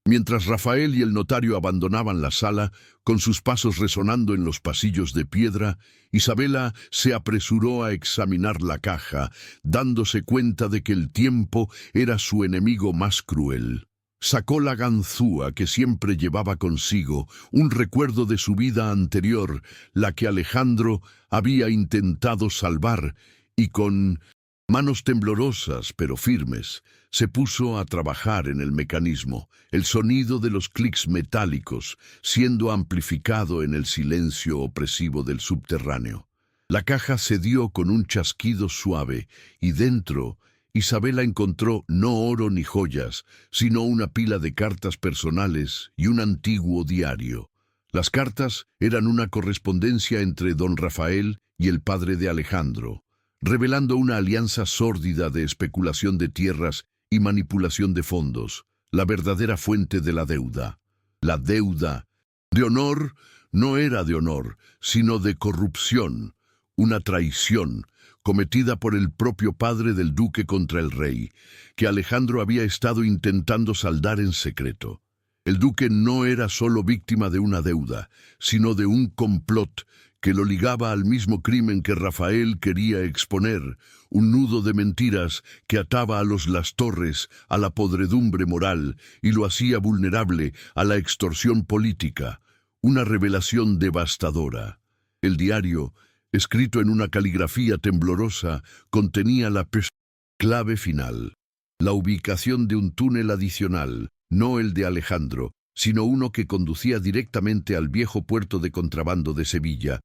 Mientras Rafael y el notario abandonaban la sala, con sus pasos resonando en los pasillos de piedra, Isabela se apresuró a examinar la caja, dándose cuenta de que el tiempo era su enemigo más cruel. Sacó la ganzúa que siempre llevaba consigo, un recuerdo de su vida anterior, la que Alejandro había intentado salvar, y con manos temblorosas pero firmes, se puso a trabajar en el mecanismo, el sonido de los clics metálicos siendo amplificado en el silencio opresivo del subterráneo. La caja cedió con un chasquido suave, y dentro Isabela encontró no oro ni joyas, sino una pila de cartas personales y un antiguo diario. Las cartas eran una correspondencia entre don Rafael y el padre de Alejandro, revelando una alianza sórdida de especulación de tierras y manipulación de fondos, la verdadera fuente de la deuda. La deuda de honor no era de honor, sino de corrupción, una traición cometida por el propio padre del duque contra el rey, que Alejandro había estado intentando saldar en secreto. El duque no era solo víctima de una deuda, sino de un complot que lo ligaba al mismo crimen que Rafael quería exponer, un nudo de mentiras que ataba a los Las Torres a la podredumbre moral y lo hacía vulnerable a la extorsión política, una revelación devastadora. El diario, escrito en una caligrafía temblorosa, contenía la clave final, la ubicación de un túnel adicional, no el de Alejandro, sino uno que conducía directamente al viejo puerto de contrabando de Sevilla,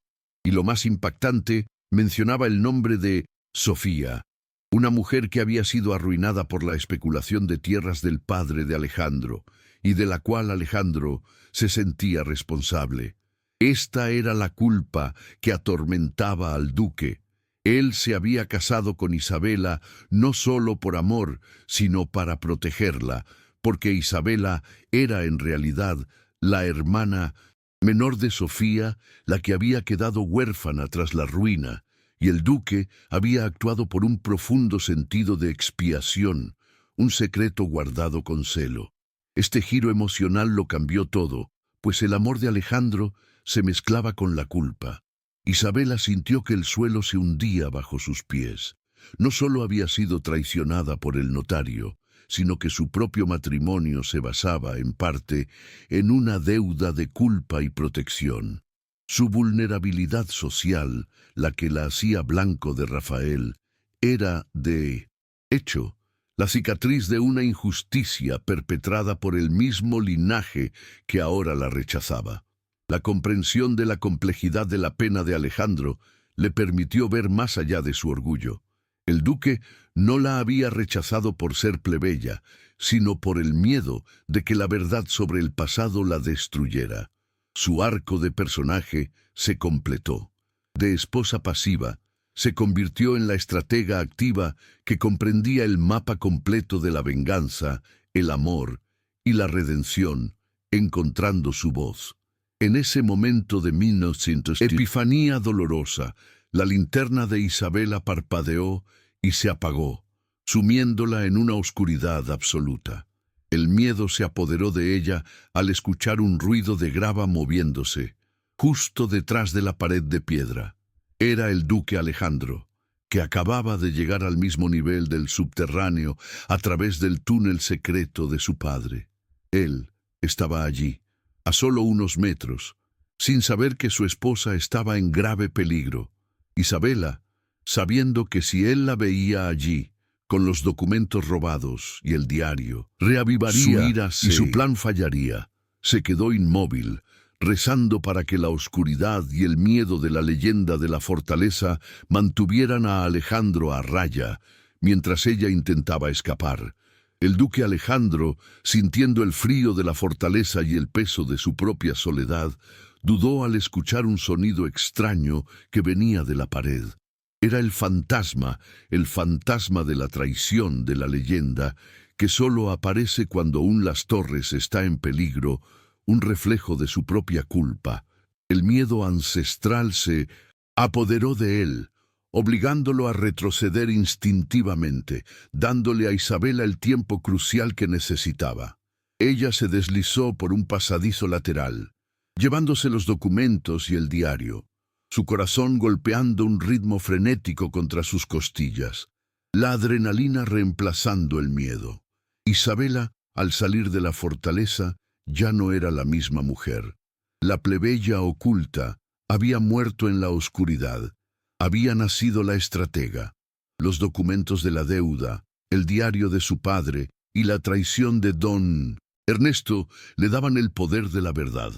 y lo más impactante, mencionaba el nombre de Sofía, una mujer que había sido arruinada por la especulación de tierras del padre de Alejandro, y de la cual Alejandro se sentía responsable. Esta era la culpa que atormentaba al duque. Él se había casado con Isabela no solo por amor, sino para protegerla, porque Isabela era en realidad la hermana menor de Sofía, la que había quedado huérfana tras la ruina, y el duque había actuado por un profundo sentido de expiación, un secreto guardado con celo. Este giro emocional lo cambió todo, pues el amor de Alejandro se mezclaba con la culpa. Isabela sintió que el suelo se hundía bajo sus pies. No solo había sido traicionada por el notario, sino que su propio matrimonio se basaba, en parte, en una deuda de culpa y protección. Su vulnerabilidad social, la que la hacía blanco de Rafael, era, de hecho, la cicatriz de una injusticia perpetrada por el mismo linaje que ahora la rechazaba. La comprensión de la complejidad de la pena de Alejandro le permitió ver más allá de su orgullo. El duque no la había rechazado por ser plebeya, sino por el miedo de que la verdad sobre el pasado la destruyera. Su arco de personaje se completó. De esposa pasiva, se convirtió en la estratega activa que comprendía el mapa completo de la venganza, el amor y la redención, encontrando su voz. En ese momento de 1900, epifanía dolorosa, la linterna de Isabela parpadeó y se apagó, sumiéndola en una oscuridad absoluta. El miedo se apoderó de ella al escuchar un ruido de grava moviéndose, justo detrás de la pared de piedra. Era el duque Alejandro, que acababa de llegar al mismo nivel del subterráneo a través del túnel secreto de su padre. Él estaba allí, a solo unos metros, sin saber que su esposa estaba en grave peligro. Isabela, sabiendo que si él la veía allí, con los documentos robados y el diario, reavivaría su ira y su plan fallaría, se quedó inmóvil, rezando para que la oscuridad y el miedo de la leyenda de la fortaleza mantuvieran a Alejandro a raya, mientras ella intentaba escapar. El duque Alejandro, sintiendo el frío de la fortaleza y el peso de su propia soledad, dudó al escuchar un sonido extraño que venía de la pared. Era el fantasma de la traición de la leyenda, que solo aparece cuando un Las Torres está en peligro, un reflejo de su propia culpa. El miedo ancestral se apoderó de él, obligándolo a retroceder instintivamente, dándole a Isabela el tiempo crucial que necesitaba. Ella se deslizó por un pasadizo lateral, llevándose los documentos y el diario, su corazón golpeando un ritmo frenético contra sus costillas, la adrenalina reemplazando el miedo. Isabela, al salir de la fortaleza, ya no era la misma mujer. La plebeya oculta había muerto en la oscuridad. Había nacido la estratega. Los documentos de la deuda, el diario de su padre y la traición de don Ernesto le daban el poder de la verdad.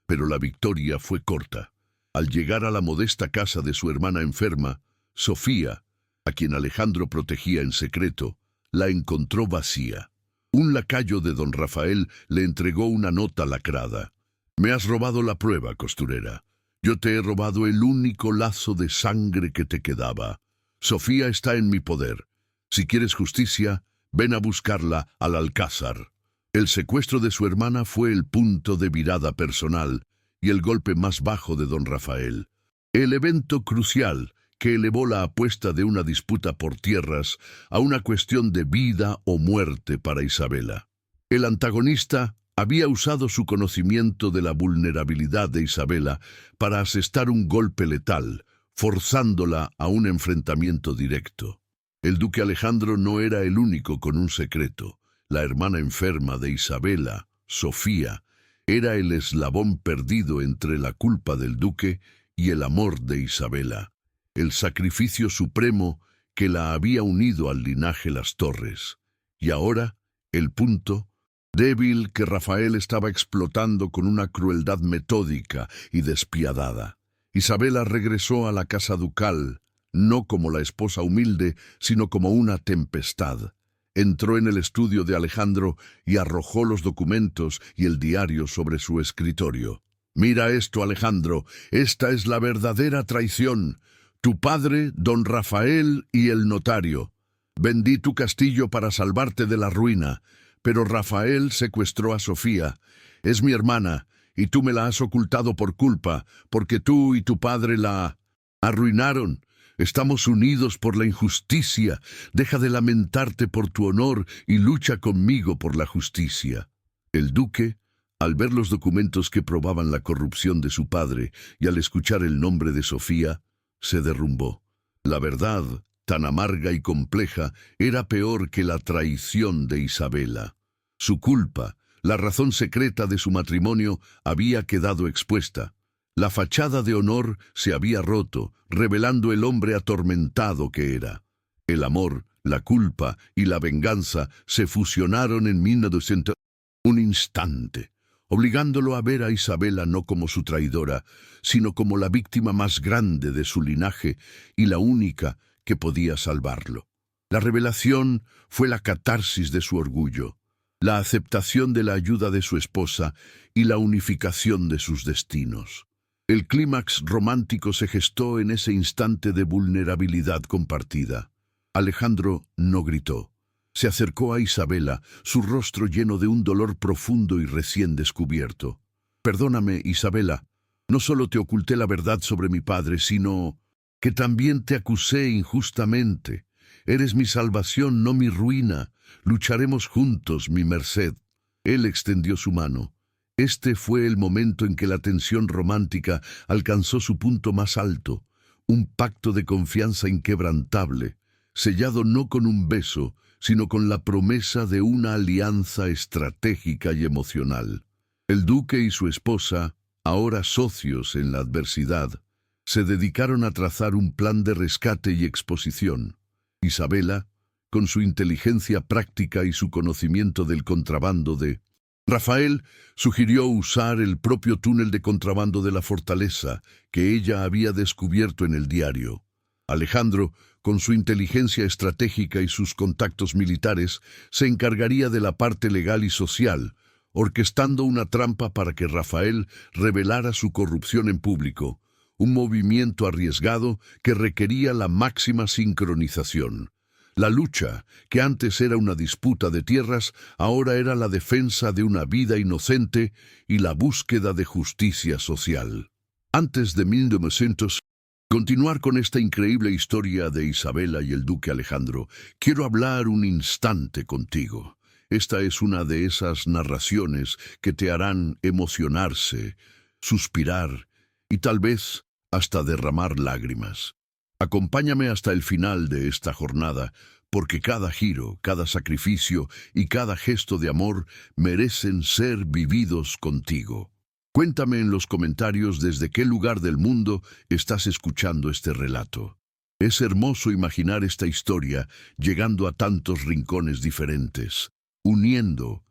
Pero la victoria fue corta. Al llegar a la modesta casa de su hermana enferma, Sofía, a quien Alejandro protegía en secreto, la encontró vacía. Un lacayo de don Rafael le entregó una nota lacrada. «Me has robado la prueba, costurera. Yo te he robado el único lazo de sangre que te quedaba. Sofía está en mi poder. Si quieres justicia, ven a buscarla al Alcázar». El secuestro de su hermana fue el punto de virada personal y el golpe más bajo de don Rafael. El evento crucial que elevó la apuesta de una disputa por tierras a una cuestión de vida o muerte para Isabela. El antagonista había usado su conocimiento de la vulnerabilidad de Isabela para asestar un golpe letal, forzándola a un enfrentamiento directo. El duque Alejandro no era el único con un secreto. La hermana enferma de Isabela, Sofía, era el eslabón perdido entre la culpa del duque y el amor de Isabela, el sacrificio supremo que la había unido al linaje Las Torres. Y ahora, el punto débil que Rafael estaba explotando con una crueldad metódica y despiadada. Isabela regresó a la casa ducal, no como la esposa humilde, sino como una tempestad. Entró en el estudio de Alejandro y arrojó los documentos y el diario sobre su escritorio. «Mira esto, Alejandro, esta es la verdadera traición. Tu padre, don Rafael y el notario. Vendí tu castillo para salvarte de la ruina, pero Rafael secuestró a Sofía. Es mi hermana, y tú me la has ocultado por culpa, porque tú y tu padre la arruinaron. Estamos unidos por la injusticia. Deja de lamentarte por tu honor y lucha conmigo por la justicia». El duque, al ver los documentos que probaban la corrupción de su padre y al escuchar el nombre de Sofía, se derrumbó. La verdad, tan amarga y compleja, era peor que la traición de Isabela. Su culpa, la razón secreta de su matrimonio, había quedado expuesta. La fachada de honor se había roto, revelando el hombre atormentado que era. El amor, la culpa y la venganza se fusionaron en 1900, un instante, obligándolo a ver a Isabela no como su traidora, sino como la víctima más grande de su linaje y la única que podía salvarlo. La revelación fue la catarsis de su orgullo, la aceptación de la ayuda de su esposa y la unificación de sus destinos. El clímax romántico se gestó en ese instante de vulnerabilidad compartida. Alejandro no gritó. Se acercó a Isabela, su rostro lleno de un dolor profundo y recién descubierto. «Perdóname, Isabela, no solo te oculté la verdad sobre mi padre, sino que también te acusé injustamente. Eres mi salvación, no mi ruina. Lucharemos juntos, mi merced». Él extendió su mano. Este fue el momento en que la tensión romántica alcanzó su punto más alto, un pacto de confianza inquebrantable, sellado no con un beso, sino con la promesa de una alianza estratégica y emocional. El duque y su esposa, ahora socios en la adversidad, se dedicaron a trazar un plan de rescate y exposición. Isabela, con su inteligencia práctica y su conocimiento del contrabando de Rafael, sugirió usar el propio túnel de contrabando de la fortaleza que ella había descubierto en el diario. Alejandro, con su inteligencia estratégica y sus contactos militares, se encargaría de la parte legal y social, orquestando una trampa para que Rafael revelara su corrupción en público, un movimiento arriesgado que requería la máxima sincronización. La lucha, que antes era una disputa de tierras, ahora era la defensa de una vida inocente y la búsqueda de justicia social. Antes de 1900, continuar con esta increíble historia de Isabela y el duque Alejandro, quiero hablar un instante contigo. Esta es una de esas narraciones que te harán emocionarse, suspirar y tal vez hasta derramar lágrimas. Acompáñame hasta el final de esta jornada, porque cada giro, cada sacrificio y cada gesto de amor merecen ser vividos contigo. Cuéntame en los comentarios desde qué lugar del mundo estás escuchando este relato. Es hermoso imaginar esta historia llegando a tantos rincones diferentes, uniendo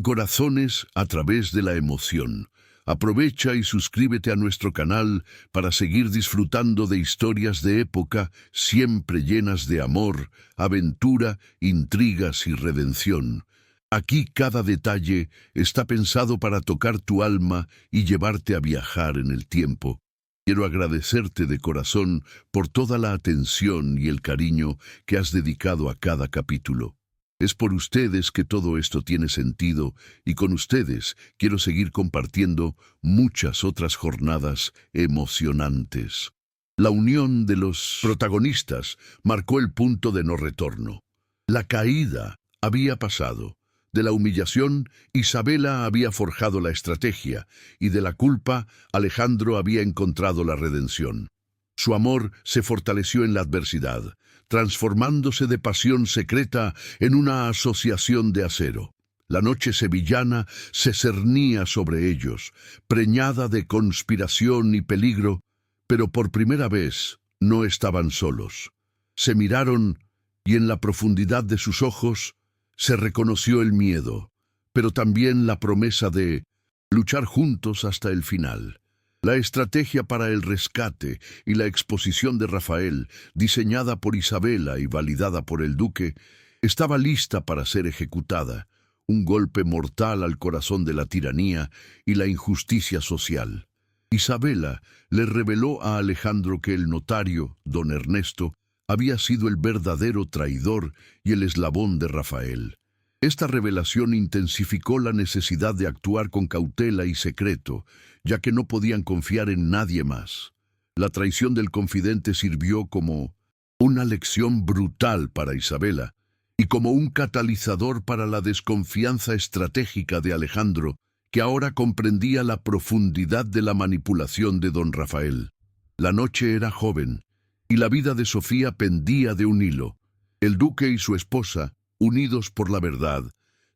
corazones a través de la emoción. Aprovecha y suscríbete a nuestro canal para seguir disfrutando de historias de época siempre llenas de amor, aventura, intrigas y redención. Aquí cada detalle está pensado para tocar tu alma y llevarte a viajar en el tiempo. Quiero agradecerte de corazón por toda la atención y el cariño que has dedicado a cada capítulo. Es por ustedes que todo esto tiene sentido y con ustedes quiero seguir compartiendo muchas otras jornadas emocionantes. La unión de los protagonistas marcó el punto de no retorno. La caída había pasado. De la humillación, Isabela había forjado la estrategia y de la culpa, Alejandro había encontrado la redención. Su amor se fortaleció en la adversidad, transformándose de pasión secreta en una asociación de acero. La noche sevillana se cernía sobre ellos, preñada de conspiración y peligro, pero por primera vez no estaban solos. Se miraron y en la profundidad de sus ojos se reconoció el miedo, pero también la promesa de luchar juntos hasta el final. La estrategia para el rescate y la exposición de Rafael, diseñada por Isabela y validada por el duque, estaba lista para ser ejecutada, un golpe mortal al corazón de la tiranía y la injusticia social. Isabela le reveló a Alejandro que el notario, don Ernesto, había sido el verdadero traidor y el eslabón de Rafael. Esta revelación intensificó la necesidad de actuar con cautela y secreto, ya que no podían confiar en nadie más. La traición del confidente sirvió como una lección brutal para Isabela y como un catalizador para la desconfianza estratégica de Alejandro, que ahora comprendía la profundidad de la manipulación de don Rafael. La noche era joven y la vida de Sofía pendía de un hilo. El duque y su esposa, unidos por la verdad,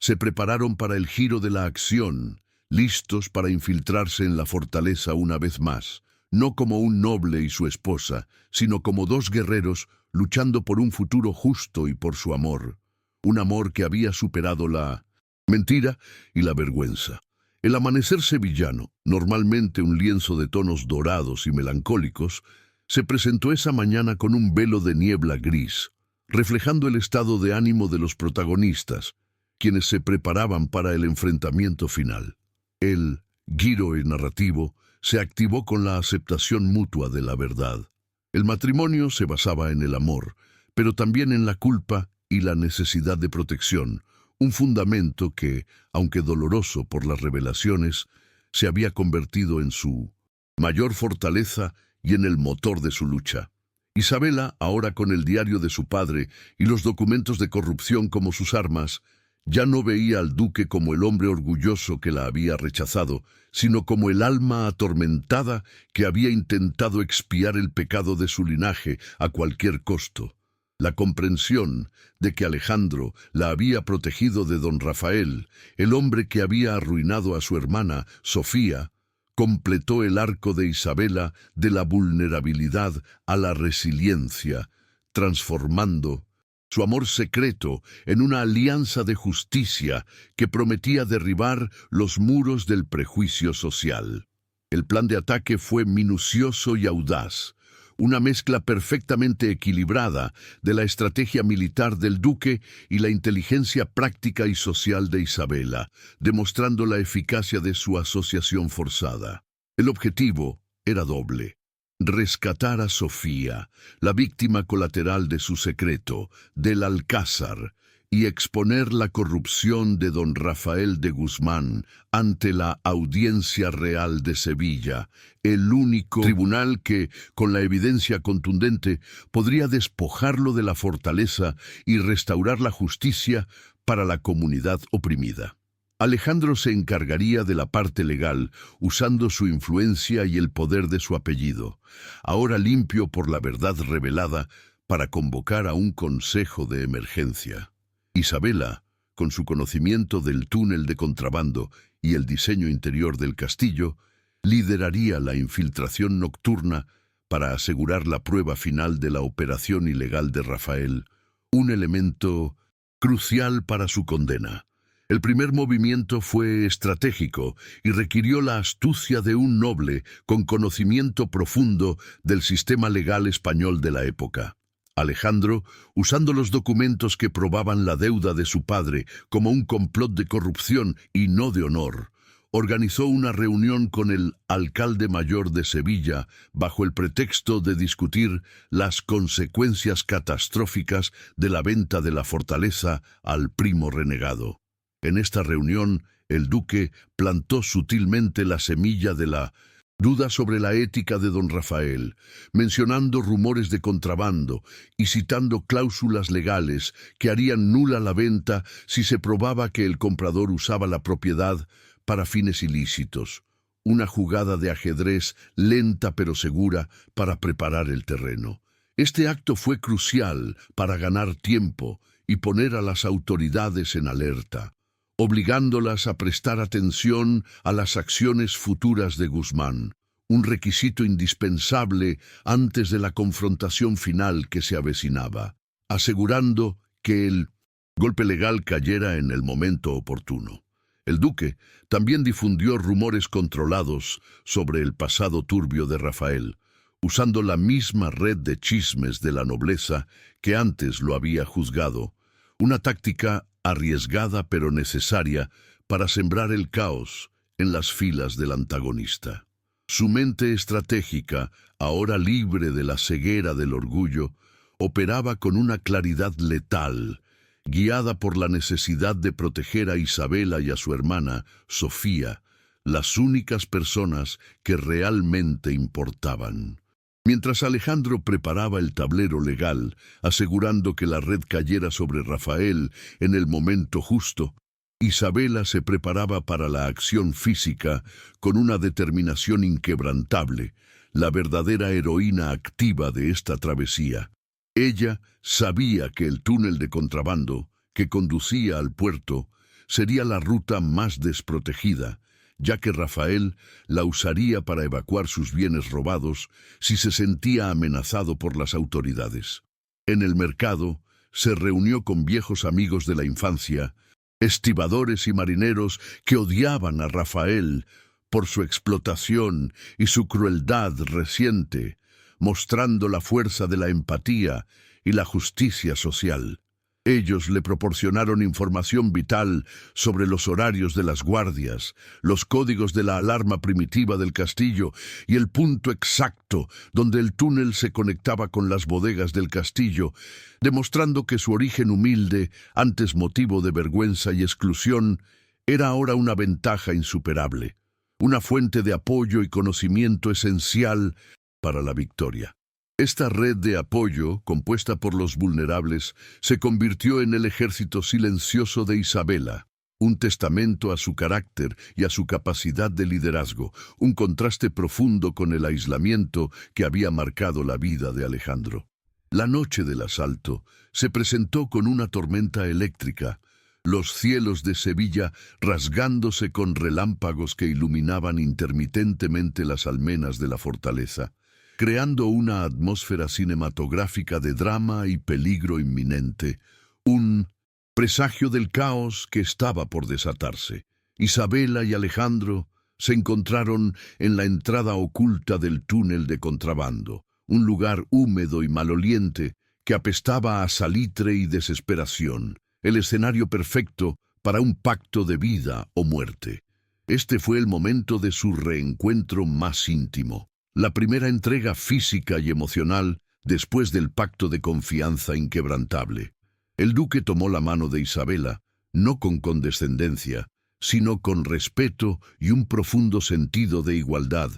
se prepararon para el giro de la acción, listos para infiltrarse en la fortaleza una vez más, no como un noble y su esposa, sino como dos guerreros luchando por un futuro justo y por su amor, un amor que había superado la mentira y la vergüenza. El amanecer sevillano, normalmente un lienzo de tonos dorados y melancólicos, se presentó esa mañana con un velo de niebla gris, reflejando el estado de ánimo de los protagonistas, quienes se preparaban para el enfrentamiento final. El giro narrativo se activó con la aceptación mutua de la verdad. El matrimonio se basaba en el amor, pero también en la culpa y la necesidad de protección, un fundamento que, aunque doloroso por las revelaciones, se había convertido en su mayor fortaleza y en el motor de su lucha. Isabela, ahora con el diario de su padre y los documentos de corrupción como sus armas, ya no veía al duque como el hombre orgulloso que la había rechazado, sino como el alma atormentada que había intentado expiar el pecado de su linaje a cualquier costo. La comprensión de que Alejandro la había protegido de don Rafael, el hombre que había arruinado a su hermana, Sofía, completó el arco de Isabela de la vulnerabilidad a la resiliencia, transformando su amor secreto en una alianza de justicia que prometía derribar los muros del prejuicio social. El plan de ataque fue minucioso y audaz, una mezcla perfectamente equilibrada de la estrategia militar del duque y la inteligencia práctica y social de Isabela, demostrando la eficacia de su asociación forzada. El objetivo era doble: rescatar a Sofía, la víctima colateral de su secreto, del Alcázar, y exponer la corrupción de don Rafael de Guzmán ante la Audiencia Real de Sevilla, el único tribunal que, con la evidencia contundente, podría despojarlo de la fortaleza y restaurar la justicia para la comunidad oprimida. Alejandro se encargaría de la parte legal, usando su influencia y el poder de su apellido, ahora limpio por la verdad revelada, para convocar a un consejo de emergencia. Isabela, con su conocimiento del túnel de contrabando y el diseño interior del castillo, lideraría la infiltración nocturna para asegurar la prueba final de la operación ilegal de Rafael, un elemento crucial para su condena. El primer movimiento fue estratégico y requirió la astucia de un noble con conocimiento profundo del sistema legal español de la época. Alejandro, usando los documentos que probaban la deuda de su padre como un complot de corrupción y no de honor, organizó una reunión con el alcalde mayor de Sevilla bajo el pretexto de discutir las consecuencias catastróficas de la venta de la fortaleza al primo renegado. En esta reunión, el duque plantó sutilmente la semilla de la duda sobre la ética de don Rafael, mencionando rumores de contrabando y citando cláusulas legales que harían nula la venta si se probaba que el comprador usaba la propiedad para fines ilícitos. Una jugada de ajedrez lenta pero segura para preparar el terreno. Este acto fue crucial para ganar tiempo y poner a las autoridades en alerta, obligándolas a prestar atención a las acciones futuras de Guzmán, un requisito indispensable antes de la confrontación final que se avecinaba, asegurando que el golpe legal cayera en el momento oportuno. El duque también difundió rumores controlados sobre el pasado turbio de Rafael, usando la misma red de chismes de la nobleza que antes lo había juzgado, una táctica arriesgada pero necesaria para sembrar el caos en las filas del antagonista. Su mente estratégica, ahora libre de la ceguera del orgullo, operaba con una claridad letal, guiada por la necesidad de proteger a Isabela y a su hermana, Sofía, las únicas personas que realmente importaban. Mientras Alejandro preparaba el tablero legal, asegurando que la red cayera sobre Rafael en el momento justo, Isabela se preparaba para la acción física con una determinación inquebrantable, la verdadera heroína activa de esta travesía. Ella sabía que el túnel de contrabando, que conducía al puerto, sería la ruta más desprotegida, ya que Rafael la usaría para evacuar sus bienes robados si se sentía amenazado por las autoridades. En el mercado, se reunió con viejos amigos de la infancia, estibadores y marineros que odiaban a Rafael por su explotación y su crueldad reciente, mostrando la fuerza de la empatía y la justicia social. Ellos le proporcionaron información vital sobre los horarios de las guardias, los códigos de la alarma primitiva del castillo y el punto exacto donde el túnel se conectaba con las bodegas del castillo, demostrando que su origen humilde, antes motivo de vergüenza y exclusión, era ahora una ventaja insuperable, una fuente de apoyo y conocimiento esencial para la victoria. Esta red de apoyo, compuesta por los vulnerables, se convirtió en el ejército silencioso de Isabela, un testamento a su carácter y a su capacidad de liderazgo, un contraste profundo con el aislamiento que había marcado la vida de Alejandro. La noche del asalto se presentó con una tormenta eléctrica, los cielos de Sevilla rasgándose con relámpagos que iluminaban intermitentemente las almenas de la fortaleza, creando una atmósfera cinematográfica de drama y peligro inminente, un presagio del caos que estaba por desatarse. Isabela y Alejandro se encontraron en la entrada oculta del túnel de contrabando, un lugar húmedo y maloliente que apestaba a salitre y desesperación, el escenario perfecto para un pacto de vida o muerte. Este fue el momento de su reencuentro más íntimo, la primera entrega física y emocional después del pacto de confianza inquebrantable. El duque tomó la mano de Isabela, no con condescendencia, sino con respeto y un profundo sentido de igualdad.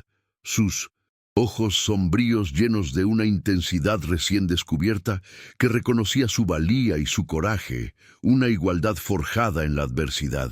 Sus ojos sombríos llenos de una intensidad recién descubierta que reconocía su valía y su coraje, una igualdad forjada en la adversidad.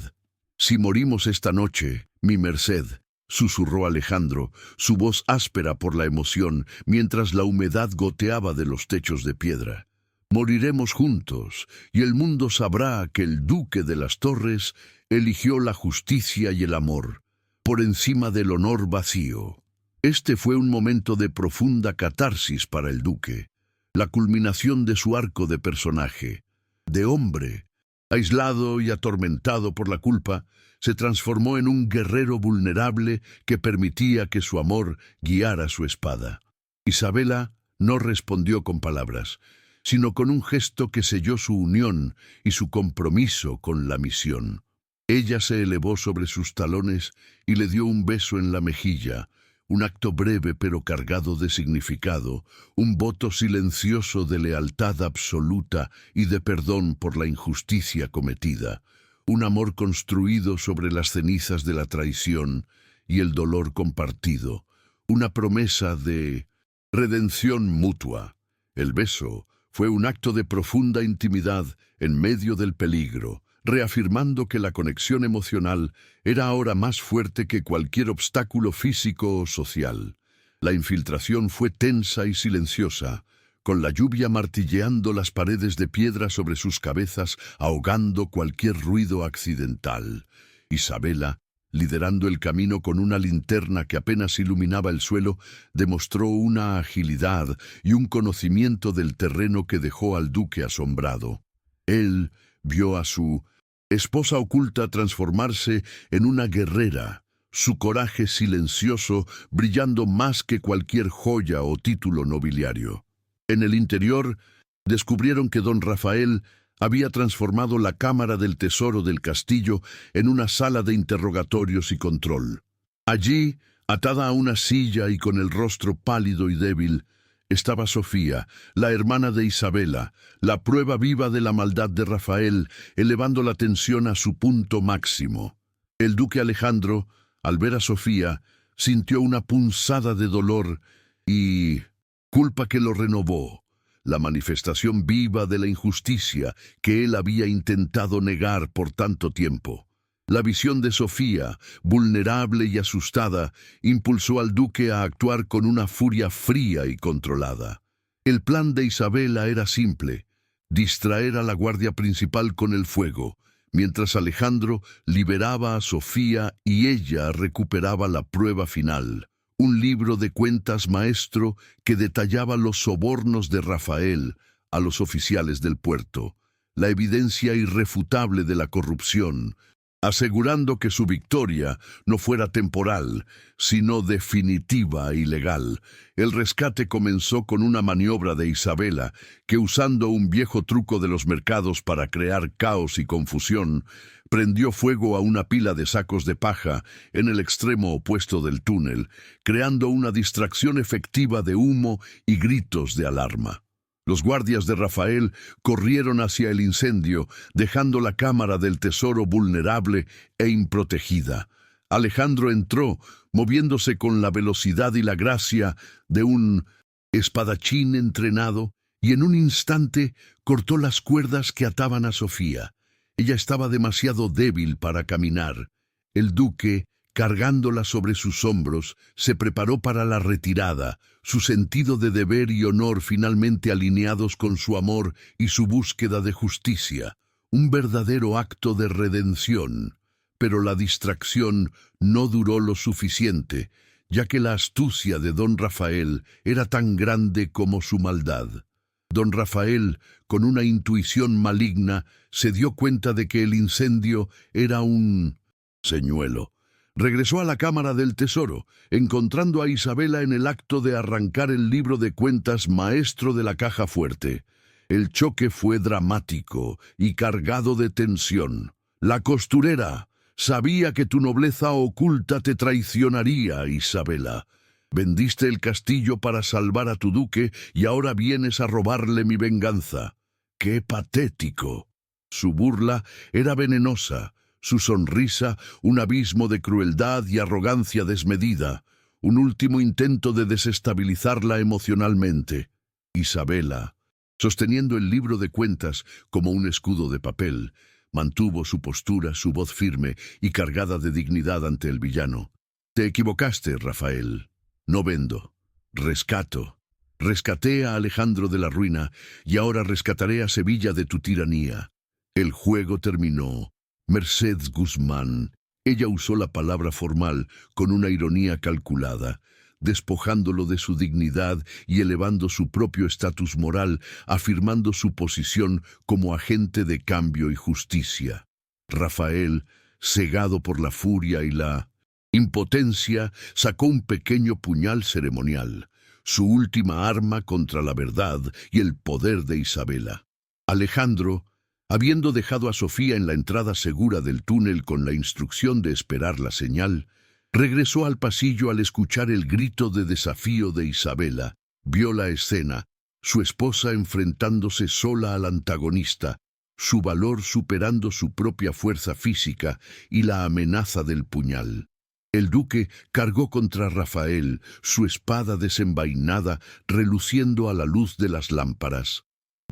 «Si morimos esta noche, mi merced», susurró Alejandro, su voz áspera por la emoción, mientras la humedad goteaba de los techos de piedra. «Moriremos juntos, y el mundo sabrá que el duque de las Torres eligió la justicia y el amor, por encima del honor vacío». Este fue un momento de profunda catarsis para el duque, la culminación de su arco de personaje. De hombre, aislado y atormentado por la culpa, se transformó en un guerrero vulnerable que permitía que su amor guiara su espada. Isabela no respondió con palabras, sino con un gesto que selló su unión y su compromiso con la misión. Ella se elevó sobre sus talones y le dio un beso en la mejilla, un acto breve pero cargado de significado, un voto silencioso de lealtad absoluta y de perdón por la injusticia cometida, un amor construido sobre las cenizas de la traición y el dolor compartido, una promesa de redención mutua. El beso fue un acto de profunda intimidad en medio del peligro, reafirmando que la conexión emocional era ahora más fuerte que cualquier obstáculo físico o social. La infiltración fue tensa y silenciosa, con la lluvia martilleando las paredes de piedra sobre sus cabezas, ahogando cualquier ruido accidental. Isabela, liderando el camino con una linterna que apenas iluminaba el suelo, demostró una agilidad y un conocimiento del terreno que dejó al duque asombrado. Él vio a su esposa oculta transformarse en una guerrera, su coraje silencioso brillando más que cualquier joya o título nobiliario. En el interior, descubrieron que don Rafael había transformado la cámara del tesoro del castillo en una sala de interrogatorios y control. Allí, atada a una silla y con el rostro pálido y débil, estaba Sofía, la hermana de Isabela, la prueba viva de la maldad de Rafael, elevando la tensión a su punto máximo. El duque Alejandro, al ver a Sofía, sintió una punzada de dolor y culpa que lo renovó, la manifestación viva de la injusticia que él había intentado negar por tanto tiempo. La visión de Sofía, vulnerable y asustada, impulsó al duque a actuar con una furia fría y controlada. El plan de Isabela era simple: distraer a la guardia principal con el fuego, mientras Alejandro liberaba a Sofía y ella recuperaba la prueba final, un libro de cuentas maestro que detallaba los sobornos de Rafael a los oficiales del puerto, la evidencia irrefutable de la corrupción, asegurando que su victoria no fuera temporal, sino definitiva y legal. El rescate comenzó con una maniobra de Isabela, que usando un viejo truco de los mercados para crear caos y confusión, prendió fuego a una pila de sacos de paja en el extremo opuesto del túnel, creando una distracción efectiva de humo y gritos de alarma. Los guardias de Rafael corrieron hacia el incendio, dejando la cámara del tesoro vulnerable e improtegida. Alejandro entró, moviéndose con la velocidad y la gracia de un espadachín entrenado, y en un instante cortó las cuerdas que ataban a Sofía. Ella estaba demasiado débil para caminar. El duque, cargándola sobre sus hombros, se preparó para la retirada, su sentido de deber y honor finalmente alineados con su amor y su búsqueda de justicia, un verdadero acto de redención. Pero la distracción no duró lo suficiente, ya que la astucia de don Rafael era tan grande como su maldad. Don Rafael, con una intuición maligna, se dio cuenta de que el incendio era un señuelo. Regresó a la cámara del tesoro, encontrando a Isabela en el acto de arrancar el libro de cuentas maestro de la caja fuerte. El choque fue dramático y cargado de tensión. La costurera: sabía que tu nobleza oculta te traicionaría, Isabela. Vendiste el castillo para salvar a tu duque y ahora vienes a robarle mi venganza. ¡Qué patético! Su burla era venenosa. Su sonrisa, un abismo de crueldad y arrogancia desmedida, un último intento de desestabilizarla emocionalmente. Isabela, sosteniendo el libro de cuentas como un escudo de papel, mantuvo su postura, su voz firme y cargada de dignidad ante el villano. «Te equivocaste, Rafael. No vendo. Rescato. Rescaté a Alejandro de la ruina y ahora rescataré a Sevilla de tu tiranía». El juego terminó. Mercedes Guzmán. Ella usó la palabra formal con una ironía calculada, despojándolo de su dignidad y elevando su propio estatus moral, afirmando su posición como agente de cambio y justicia. Rafael, cegado por la furia y la impotencia, sacó un pequeño puñal ceremonial, su última arma contra la verdad y el poder de Isabela. Alejandro, habiendo dejado a Sofía en la entrada segura del túnel con la instrucción de esperar la señal, regresó al pasillo al escuchar el grito de desafío de Isabela. Vio la escena, su esposa enfrentándose sola al antagonista, su valor superando su propia fuerza física y la amenaza del puñal. El duque cargó contra Rafael, su espada desenvainada, reluciendo a la luz de las lámparas.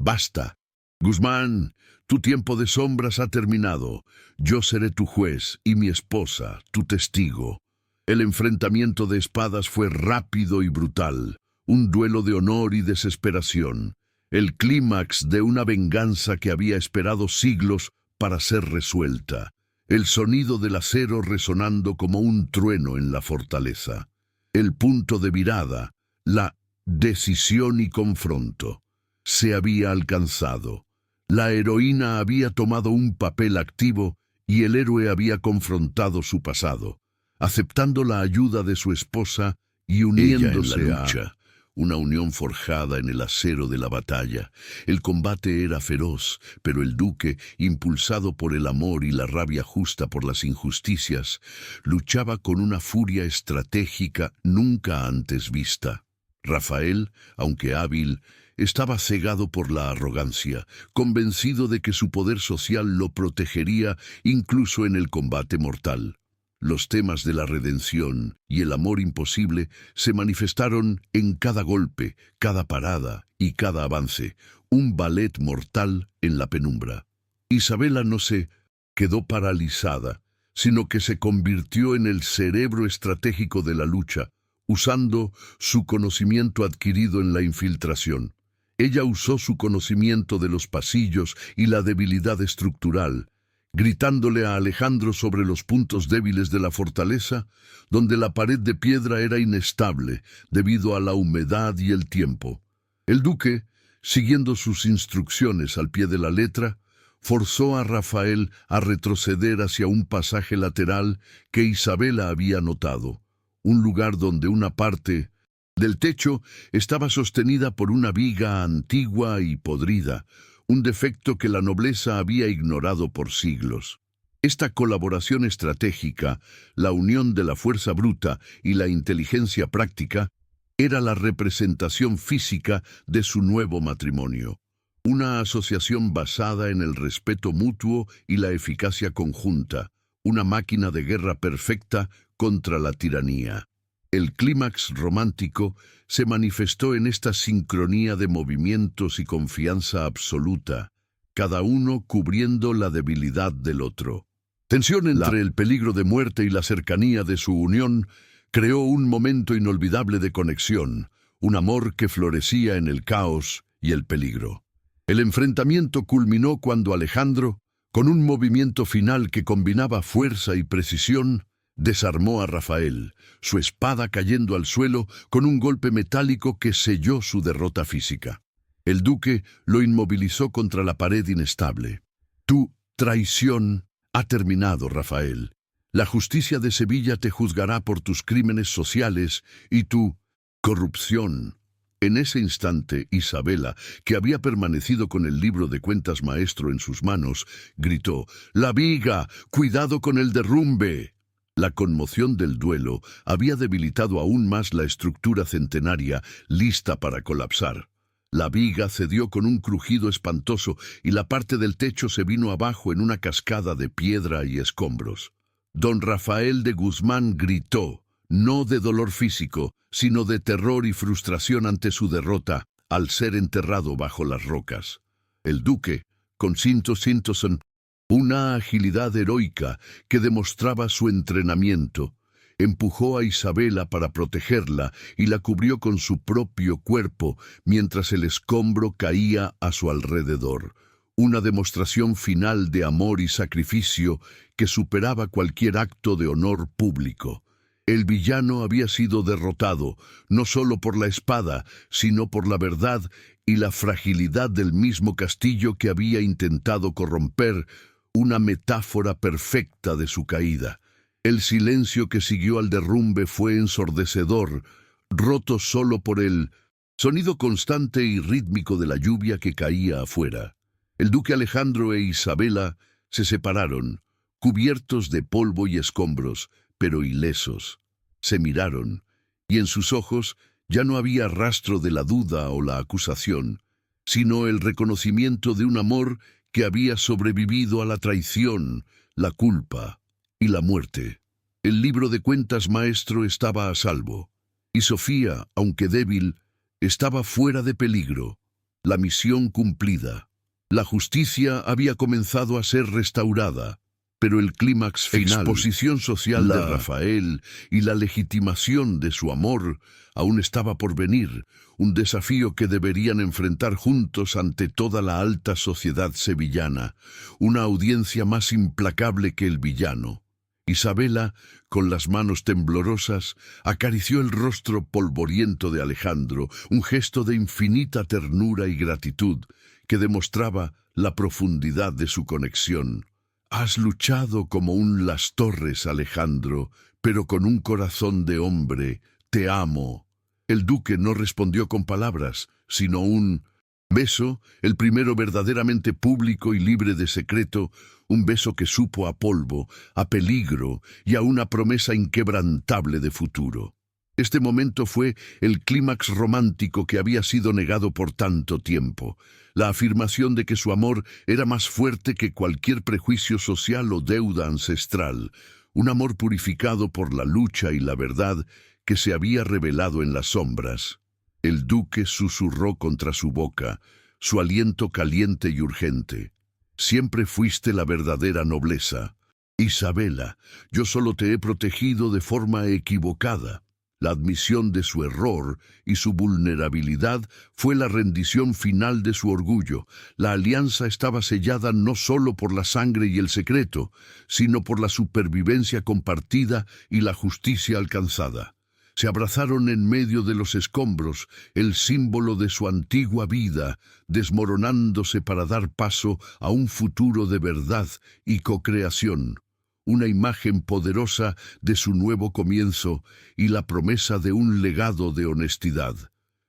«Basta. Guzmán, tu tiempo de sombras ha terminado. Yo seré tu juez y mi esposa, tu testigo». El enfrentamiento de espadas fue rápido y brutal, un duelo de honor y desesperación, el clímax de una venganza que había esperado siglos para ser resuelta, el sonido del acero resonando como un trueno en la fortaleza, el punto de virada, la decisión y confronto. Se había alcanzado. La heroína había tomado un papel activo y el héroe había confrontado su pasado, aceptando la ayuda de su esposa y uniéndose en la lucha, una unión forjada en el acero de la batalla. El combate era feroz, pero el duque, impulsado por el amor y la rabia justa por las injusticias, luchaba con una furia estratégica nunca antes vista. Rafael, aunque hábil, estaba cegado por la arrogancia, convencido de que su poder social lo protegería incluso en el combate mortal. Los temas de la redención y el amor imposible se manifestaron en cada golpe, cada parada y cada avance, un ballet mortal en la penumbra. Isabela no se quedó paralizada, sino que se convirtió en el cerebro estratégico de la lucha, usando su conocimiento adquirido en la infiltración. Ella usó su conocimiento de los pasillos y la debilidad estructural, gritándole a Alejandro sobre los puntos débiles de la fortaleza, donde la pared de piedra era inestable debido a la humedad y el tiempo. El duque, siguiendo sus instrucciones al pie de la letra, forzó a Rafael a retroceder hacia un pasaje lateral que Isabela había notado, un lugar donde una parte del techo estaba sostenida por una viga antigua y podrida, un defecto que la nobleza había ignorado por siglos. Esta colaboración estratégica, la unión de la fuerza bruta y la inteligencia práctica, era la representación física de su nuevo matrimonio. Una asociación basada en el respeto mutuo y la eficacia conjunta, una máquina de guerra perfecta contra la tiranía. El clímax romántico se manifestó en esta sincronía de movimientos y confianza absoluta, cada uno cubriendo la debilidad del otro. Tensión entre el peligro de muerte y la cercanía de su unión creó un momento inolvidable de conexión, un amor que florecía en el caos y el peligro. El enfrentamiento culminó cuando Alejandro, con un movimiento final que combinaba fuerza y precisión, desarmó a Rafael, su espada cayendo al suelo con un golpe metálico que selló su derrota física. El duque lo inmovilizó contra la pared inestable. Tu traición ha terminado, Rafael. La justicia de Sevilla te juzgará por tus crímenes sociales y tu corrupción. En ese instante, Isabela, que había permanecido con el libro de cuentas maestro en sus manos, gritó: «¡La viga! ¡Cuidado con el derrumbe!». La conmoción del duelo había debilitado aún más la estructura centenaria, lista para colapsar. La viga cedió con un crujido espantoso y la parte del techo se vino abajo en una cascada de piedra y escombros. Don Rafael de Guzmán gritó: no de dolor físico, sino de terror y frustración ante su derrota al ser enterrado bajo las rocas. El duque, con Sintoson, una agilidad heroica que demostraba su entrenamiento, empujó a Isabela para protegerla y la cubrió con su propio cuerpo mientras el escombro caía a su alrededor. Una demostración final de amor y sacrificio que superaba cualquier acto de honor público. El villano había sido derrotado, no solo por la espada, sino por la verdad y la fragilidad del mismo castillo que había intentado corromper, una metáfora perfecta de su caída. El silencio que siguió al derrumbe fue ensordecedor, roto solo por el sonido constante y rítmico de la lluvia que caía afuera. El duque Alejandro e Isabela se separaron, cubiertos de polvo y escombros, pero ilesos. Se miraron, y en sus ojos ya no había rastro de la duda o la acusación, sino el reconocimiento de un amor que había sobrevivido a la traición, la culpa y la muerte. El libro de cuentas maestro estaba a salvo, y Sofía, aunque débil, estaba fuera de peligro. La misión cumplida. La justicia había comenzado a ser restaurada, pero el clímax final, exposición social de Rafael y la legitimación de su amor, aún estaba por venir, un desafío que deberían enfrentar juntos ante toda la alta sociedad sevillana, una audiencia más implacable que el villano. Isabela, con las manos temblorosas, acarició el rostro polvoriento de Alejandro, un gesto de infinita ternura y gratitud que demostraba la profundidad de su conexión. Has luchado como un Las Torres, Alejandro, pero con un corazón de hombre. Te amo. El duque no respondió con palabras, sino un beso, el primero verdaderamente público y libre de secreto, un beso que supo a polvo, a peligro y a una promesa inquebrantable de futuro. Este momento fue el clímax romántico que había sido negado por tanto tiempo, la afirmación de que su amor era más fuerte que cualquier prejuicio social o deuda ancestral, un amor purificado por la lucha y la verdad que se había revelado en las sombras. El duque susurró contra su boca, su aliento caliente y urgente. Siempre fuiste la verdadera nobleza. Isabela, yo solo te he protegido de forma equivocada. La admisión de su error y su vulnerabilidad fue la rendición final de su orgullo. La alianza estaba sellada no solo por la sangre y el secreto, sino por la supervivencia compartida y la justicia alcanzada. Se abrazaron en medio de los escombros, el símbolo de su antigua vida, desmoronándose para dar paso a un futuro de verdad y cocreación. Una imagen poderosa de su nuevo comienzo y la promesa de un legado de honestidad.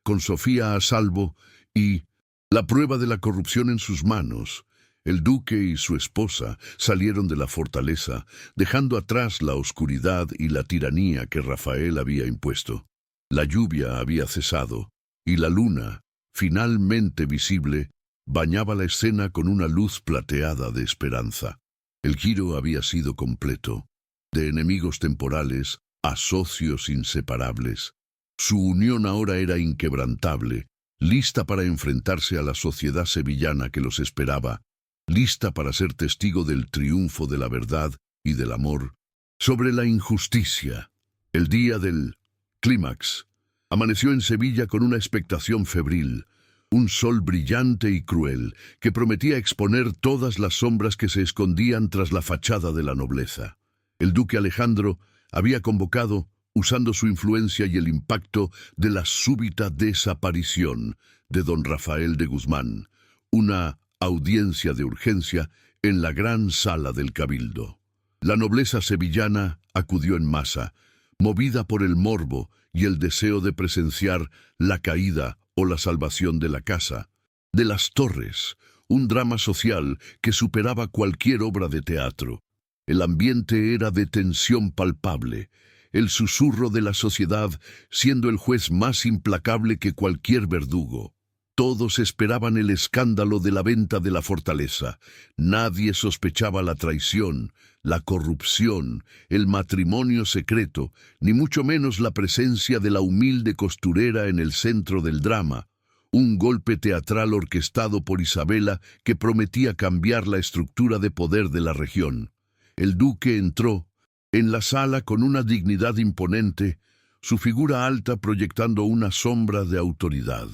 Con Sofía a salvo y la prueba de la corrupción en sus manos, el duque y su esposa salieron de la fortaleza, dejando atrás la oscuridad y la tiranía que Rafael había impuesto. La lluvia había cesado, y la luna, finalmente visible, bañaba la escena con una luz plateada de esperanza. El giro había sido completo, de enemigos temporales a socios inseparables. Su unión ahora era inquebrantable, lista para enfrentarse a la sociedad sevillana que los esperaba, lista para ser testigo del triunfo de la verdad y del amor sobre la injusticia. El día del clímax amaneció en Sevilla con una expectación febril, un sol brillante y cruel que prometía exponer todas las sombras que se escondían tras la fachada de la nobleza. El duque Alejandro había convocado, usando su influencia y el impacto de la súbita desaparición de don Rafael de Guzmán, una audiencia de urgencia en la gran sala del Cabildo. La nobleza sevillana acudió en masa, movida por el morbo y el deseo de presenciar la caída o la salvación de la casa, de Las Torres, un drama social que superaba cualquier obra de teatro. El ambiente era de tensión palpable, el susurro de la sociedad siendo el juez más implacable que cualquier verdugo. Todos esperaban el escándalo de la venta de la fortaleza. Nadie sospechaba la traición, la corrupción, el matrimonio secreto, ni mucho menos la presencia de la humilde costurera en el centro del drama. Un golpe teatral orquestado por Isabela que prometía cambiar la estructura de poder de la región. El duque entró en la sala con una dignidad imponente, su figura alta proyectando una sombra de autoridad.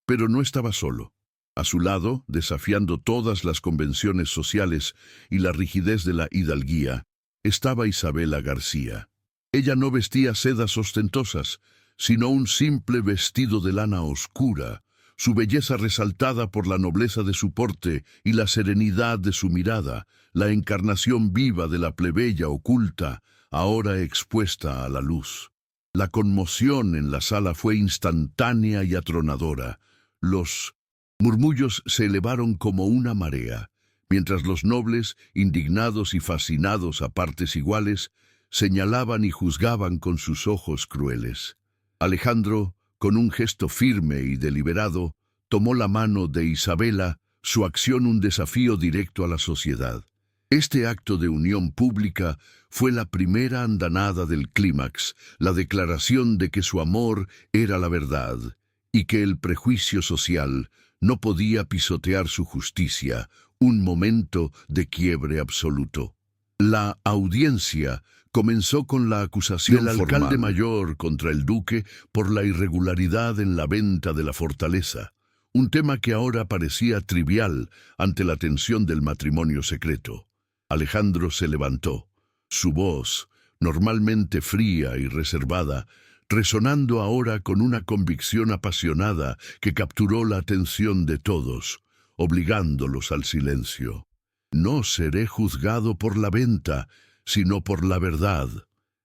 Pero no estaba solo. A su lado, desafiando todas las convenciones sociales y la rigidez de la hidalguía, estaba Isabela García. Ella no vestía sedas ostentosas, sino un simple vestido de lana oscura, su belleza resaltada por la nobleza de su porte y la serenidad de su mirada, la encarnación viva de la plebeya oculta, ahora expuesta a la luz. La conmoción en la sala fue instantánea y atronadora. Los murmullos se elevaron como una marea, mientras los nobles, indignados y fascinados a partes iguales, señalaban y juzgaban con sus ojos crueles. Alejandro, con un gesto firme y deliberado, tomó la mano de Isabela, su acción un desafío directo a la sociedad. Este acto de unión pública fue la primera andanada del clímax, la declaración de que su amor era la verdad, y que el prejuicio social no podía pisotear su justicia, un momento de quiebre absoluto. La audiencia comenzó con la acusación del alcalde mayor contra el duque por la irregularidad en la venta de la fortaleza, un tema que ahora parecía trivial ante la tensión del matrimonio secreto. Alejandro se levantó, su voz, normalmente fría y reservada, resonando ahora con una convicción apasionada que capturó la atención de todos, obligándolos al silencio. «No seré juzgado por la venta, sino por la verdad»,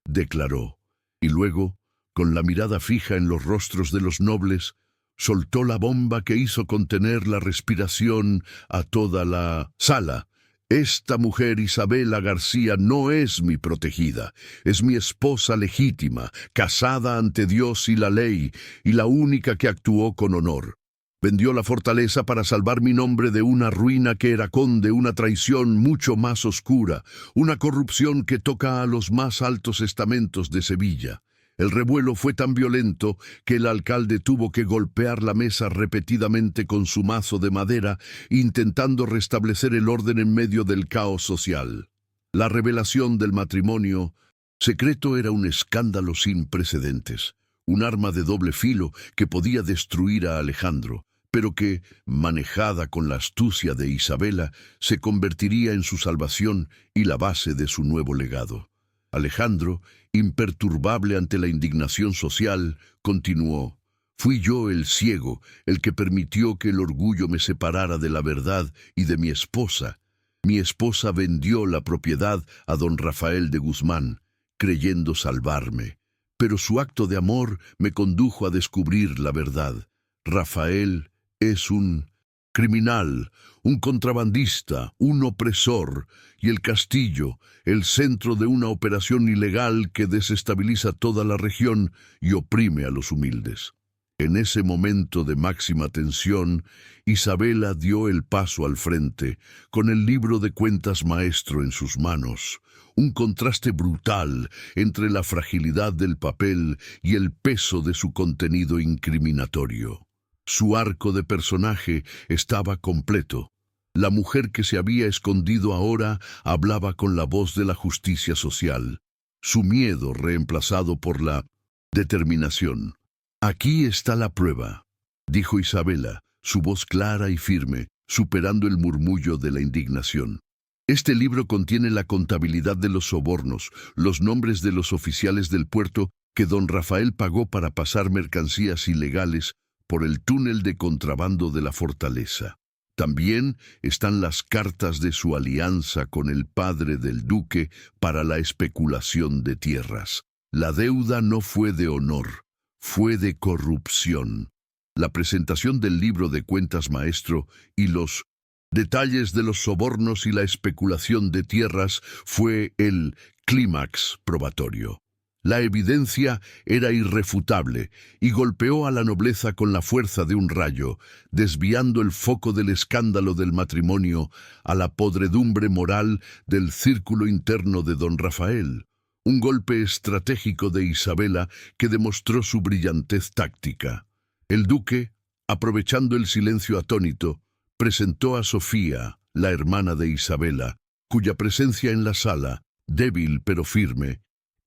declaró, y luego, con la mirada fija en los rostros de los nobles, soltó la bomba que hizo contener la respiración a toda la sala. «Esta mujer, Isabela García, no es mi protegida, es mi esposa legítima, casada ante Dios y la ley, y la única que actuó con honor. Vendió la fortaleza para salvar mi nombre de una ruina que era conde, una traición mucho más oscura, una corrupción que toca a los más altos estamentos de Sevilla. El revuelo fue tan violento que el alcalde tuvo que golpear la mesa repetidamente con su mazo de madera, intentando restablecer el orden en medio del caos social. La revelación del matrimonio secreto era un escándalo sin precedentes, un arma de doble filo que podía destruir a Alejandro, pero que, manejada con la astucia de Isabela, se convertiría en su salvación y la base de su nuevo legado. Alejandro, imperturbable ante la indignación social, continuó: «Fui yo el ciego, el que permitió que el orgullo me separara de la verdad y de mi esposa. Mi esposa vendió la propiedad a don Rafael de Guzmán, creyendo salvarme. Pero su acto de amor me condujo a descubrir la verdad. Rafael es un criminal, un contrabandista, un opresor, y el castillo, el centro de una operación ilegal que desestabiliza toda la región y oprime a los humildes». En ese momento de máxima tensión, Isabela dio el paso al frente, con el libro de cuentas maestro en sus manos, un contraste brutal entre la fragilidad del papel y el peso de su contenido incriminatorio. Su arco de personaje estaba completo. La mujer que se había escondido ahora hablaba con la voz de la justicia social, su miedo reemplazado por la determinación. «Aquí está la prueba», dijo Isabela, su voz clara y firme, superando el murmullo de la indignación. «Este libro contiene la contabilidad de los sobornos, los nombres de los oficiales del puerto que don Rafael pagó para pasar mercancías ilegales por el túnel de contrabando de la fortaleza. También están las cartas de su alianza con el padre del duque para la especulación de tierras. La deuda no fue de honor, fue de corrupción. La presentación del libro de cuentas maestro y los detalles de los sobornos y la especulación de tierras fue el clímax probatorio. La evidencia era irrefutable y golpeó a la nobleza con la fuerza de un rayo, desviando el foco del escándalo del matrimonio a la podredumbre moral del círculo interno de don Rafael. Un golpe estratégico de Isabela que demostró su brillantez táctica. El duque, aprovechando el silencio atónito, presentó a Sofía, la hermana de Isabela, cuya presencia en la sala, débil pero firme,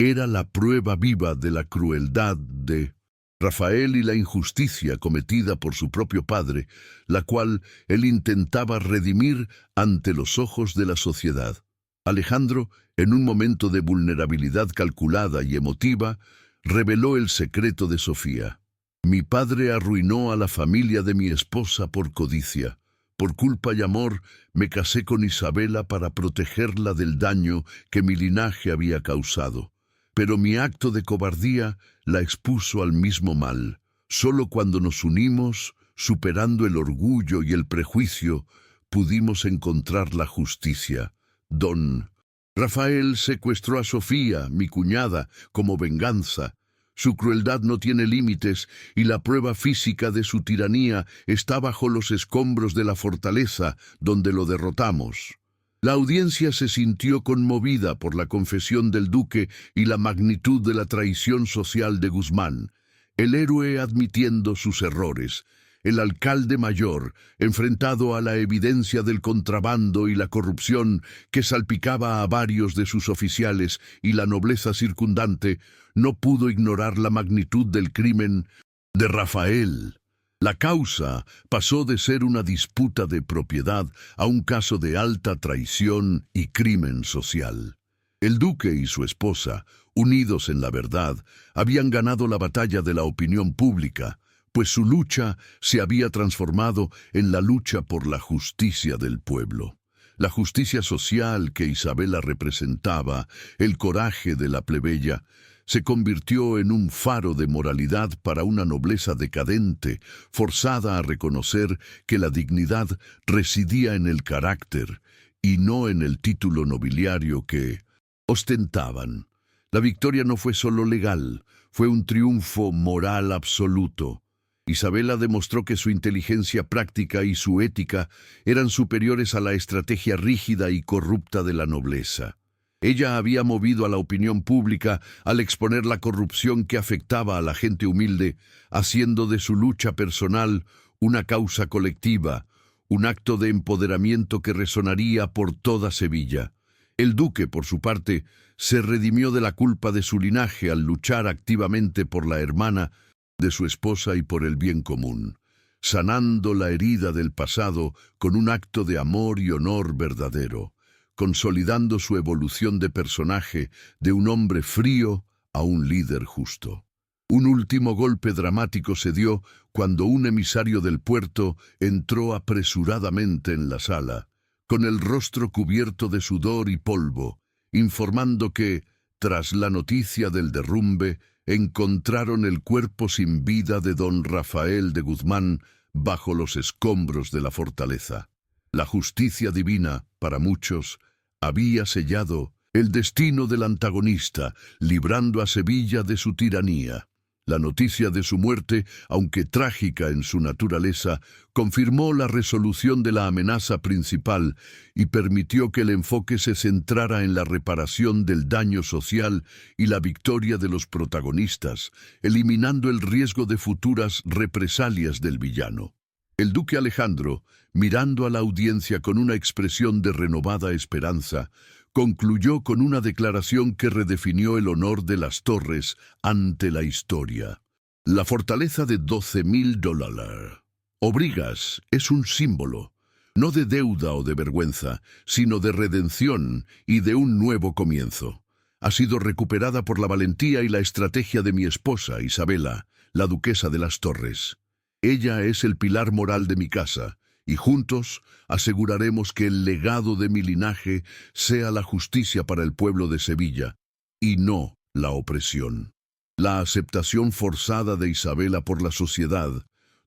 era la prueba viva de la crueldad de Rafael y la injusticia cometida por su propio padre, la cual él intentaba redimir ante los ojos de la sociedad. Alejandro, en un momento de vulnerabilidad calculada y emotiva, reveló el secreto de Sofía. Mi padre arruinó a la familia de mi esposa por codicia. Por culpa y amor, me casé con Isabela para protegerla del daño que mi linaje había causado. Pero mi acto de cobardía la expuso al mismo mal. Solo cuando nos unimos, superando el orgullo y el prejuicio, pudimos encontrar la justicia. Don Rafael secuestró a Sofía, mi cuñada, como venganza. Su crueldad no tiene límites y la prueba física de su tiranía está bajo los escombros de la fortaleza donde lo derrotamos. La audiencia se sintió conmovida por la confesión del duque y la magnitud de la traición social de Guzmán, el héroe admitiendo sus errores, el alcalde mayor, enfrentado a la evidencia del contrabando y la corrupción que salpicaba a varios de sus oficiales y la nobleza circundante, no pudo ignorar la magnitud del crimen de Rafael. La causa pasó de ser una disputa de propiedad a un caso de alta traición y crimen social. El duque y su esposa, unidos en la verdad, habían ganado la batalla de la opinión pública, pues su lucha se había transformado en la lucha por la justicia del pueblo. La justicia social que Isabela representaba, el coraje de la plebeya, se convirtió en un faro de moralidad para una nobleza decadente, forzada a reconocer que la dignidad residía en el carácter y no en el título nobiliario que ostentaban. La victoria no fue solo legal, fue un triunfo moral absoluto. Isabela demostró que su inteligencia práctica y su ética eran superiores a la estrategia rígida y corrupta de la nobleza. Ella había movido a la opinión pública al exponer la corrupción que afectaba a la gente humilde, haciendo de su lucha personal una causa colectiva, un acto de empoderamiento que resonaría por toda Sevilla. El duque, por su parte, se redimió de la culpa de su linaje al luchar activamente por la hermana de su esposa y por el bien común, sanando la herida del pasado con un acto de amor y honor verdadero, consolidando su evolución de personaje de un hombre frío a un líder justo. Un último golpe dramático se dio cuando un emisario del puerto entró apresuradamente en la sala, con el rostro cubierto de sudor y polvo, informando que, tras la noticia del derrumbe, encontraron el cuerpo sin vida de don Rafael de Guzmán bajo los escombros de la fortaleza. La justicia divina, para muchos, había sellado el destino del antagonista, librando a Sevilla de su tiranía. La noticia de su muerte, aunque trágica en su naturaleza, confirmó la resolución de la amenaza principal y permitió que el enfoque se centrara en la reparación del daño social y la victoria de los protagonistas, eliminando el riesgo de futuras represalias del villano. El duque Alejandro, mirando a la audiencia con una expresión de renovada esperanza, concluyó con una declaración que redefinió el honor de las Torres ante la historia. La fortaleza de $12,000. Obrigas es un símbolo, no de deuda o de vergüenza, sino de redención y de un nuevo comienzo. Ha sido recuperada por la valentía y la estrategia de mi esposa, Isabela, la duquesa de las Torres. Ella es el pilar moral de mi casa, y juntos aseguraremos que el legado de mi linaje sea la justicia para el pueblo de Sevilla, y no la opresión. La aceptación forzada de Isabela por la sociedad,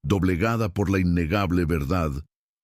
doblegada por la innegable verdad,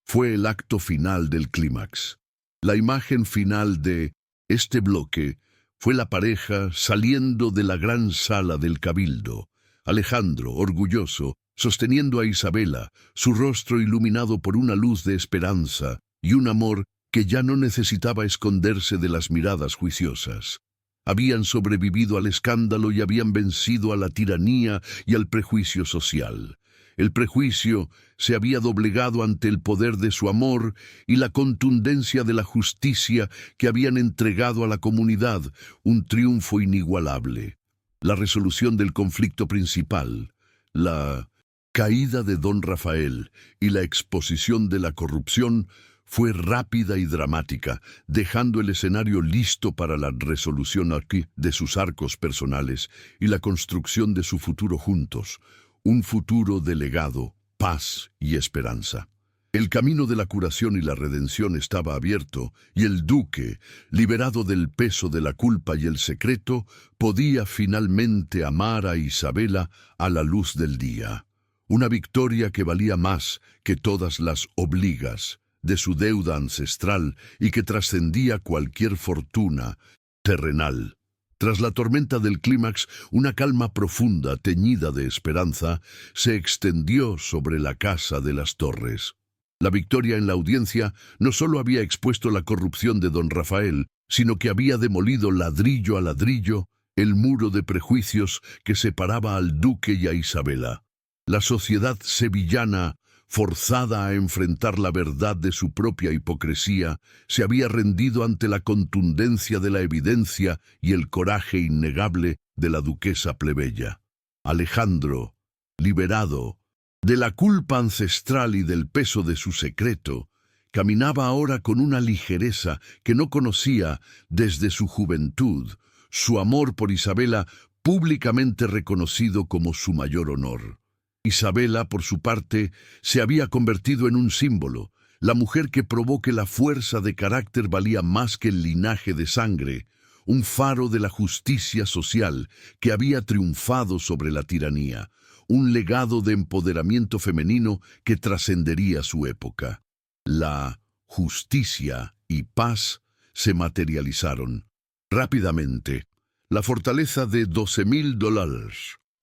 fue el acto final del clímax. La imagen final de este bloque Fue la pareja saliendo de la gran sala del cabildo. Alejandro, orgulloso, sosteniendo a Isabela, su rostro iluminado por una luz de esperanza y un amor que ya no necesitaba esconderse de las miradas juiciosas. Habían sobrevivido al escándalo y habían vencido a la tiranía y al prejuicio social. El prejuicio se había doblegado ante el poder de su amor y la contundencia de la justicia que habían entregado a la comunidad, un triunfo inigualable. La resolución del conflicto principal, la caída de don Rafael y la exposición de la corrupción fue rápida y dramática, dejando el escenario listo para la resolución de sus arcos personales y la construcción de su futuro juntos, un futuro de legado, paz y esperanza. El camino de la curación y la redención estaba abierto, y el duque, liberado del peso de la culpa y el secreto, podía finalmente amar a Isabela a la luz del día. Una victoria que valía más que todas las obligas de su deuda ancestral y que trascendía cualquier fortuna terrenal. Tras la tormenta del clímax, una calma profunda, teñida de esperanza, se extendió sobre la casa de las Torres. La victoria en la audiencia no solo había expuesto la corrupción de don Rafael, sino que había demolido ladrillo a ladrillo el muro de prejuicios que separaba al duque y a Isabela. La sociedad sevillana, forzada a enfrentar la verdad de su propia hipocresía, se había rendido ante la contundencia de la evidencia y el coraje innegable de la duquesa plebeya. Alejandro, liberado de la culpa ancestral y del peso de su secreto, caminaba ahora con una ligereza que no conocía desde su juventud, su amor por Isabela públicamente reconocido como su mayor honor. Isabela, por su parte, se había convertido en un símbolo. La mujer que probó que la fuerza de carácter valía más que el linaje de sangre, un faro de la justicia social que había triunfado sobre la tiranía, un legado de empoderamiento femenino que trascendería su época. La justicia y paz se materializaron rápidamente. La fortaleza de $12,000,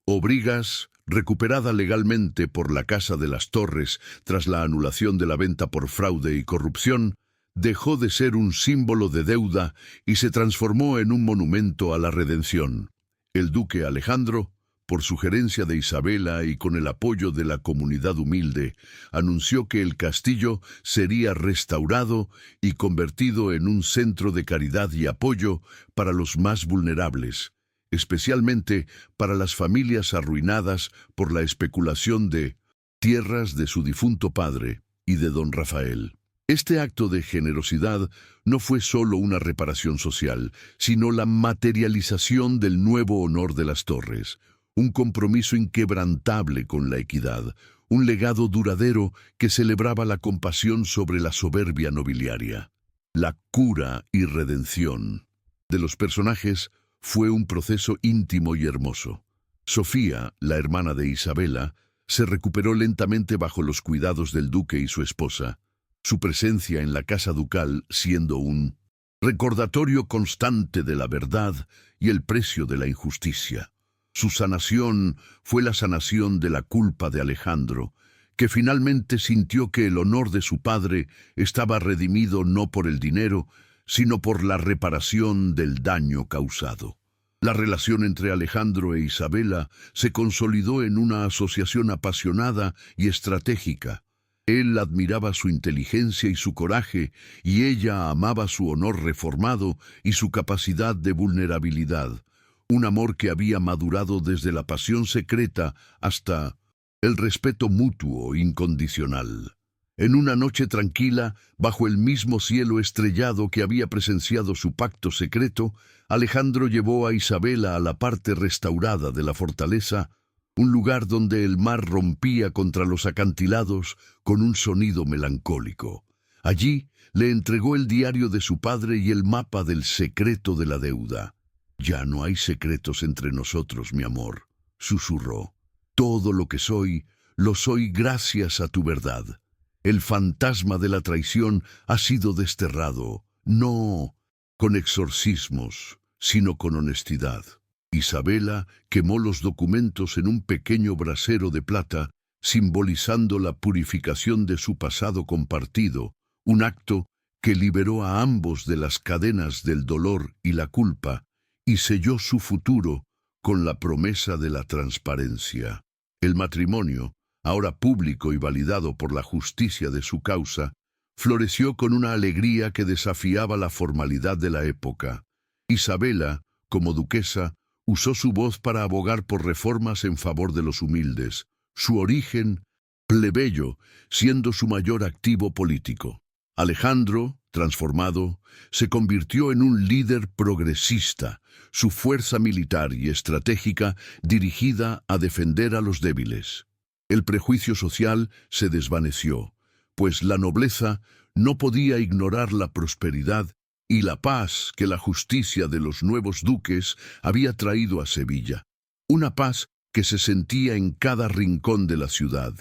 o Brigas, recuperada legalmente por la Casa de las Torres tras la anulación de la venta por fraude y corrupción, dejó de ser un símbolo de deuda y se transformó en un monumento a la redención. El duque Alejandro, por sugerencia de Isabela y con el apoyo de la comunidad humilde, anunció que el castillo sería restaurado y convertido en un centro de caridad y apoyo para los más vulnerables, especialmente para las familias arruinadas por la especulación de tierras de su difunto padre y de don Rafael. Este acto de generosidad no fue solo una reparación social, sino la materialización del nuevo honor de las Torres, un compromiso inquebrantable con la equidad, un legado duradero que celebraba la compasión sobre la soberbia nobiliaria. La cura y redención de los personajes fue un proceso íntimo y hermoso. Sofía, la hermana de Isabela, se recuperó lentamente bajo los cuidados del duque y su esposa, su presencia en la casa ducal siendo un recordatorio constante de la verdad y el precio de la injusticia. Su sanación fue la sanación de la culpa de Alejandro, que finalmente sintió que el honor de su padre estaba redimido no por el dinero, sino por la reparación del daño causado. La relación entre Alejandro e Isabela se consolidó en una asociación apasionada y estratégica. Él admiraba su inteligencia y su coraje, y ella amaba su honor reformado y su capacidad de vulnerabilidad. Un amor que había madurado desde la pasión secreta hasta el respeto mutuo incondicional. En una noche tranquila, bajo el mismo cielo estrellado que había presenciado su pacto secreto, Alejandro llevó a Isabela a la parte restaurada de la fortaleza, un lugar donde el mar rompía contra los acantilados con un sonido melancólico. Allí le entregó el diario de su padre y el mapa del secreto de la deuda. «Ya no hay secretos entre nosotros, mi amor», susurró. «Todo lo que soy, lo soy gracias a tu verdad. El fantasma de la traición ha sido desterrado, no con exorcismos, sino con honestidad. Isabela quemó los documentos en un pequeño brasero de plata, simbolizando la purificación de su pasado compartido, un acto que liberó a ambos de las cadenas del dolor y la culpa, y selló su futuro con la promesa de la transparencia. El matrimonio, ahora público y validado por la justicia de su causa, floreció con una alegría que desafiaba la formalidad de la época. Isabela, como duquesa, usó su voz para abogar por reformas en favor de los humildes, su origen plebeyo siendo su mayor activo político. Alejandro, transformado, se convirtió en un líder progresista, su fuerza militar y estratégica dirigida a defender a los débiles. El prejuicio social se desvaneció, pues la nobleza no podía ignorar la prosperidad y la paz que la justicia de los nuevos duques había traído a Sevilla. Una paz que se sentía en cada rincón de la ciudad,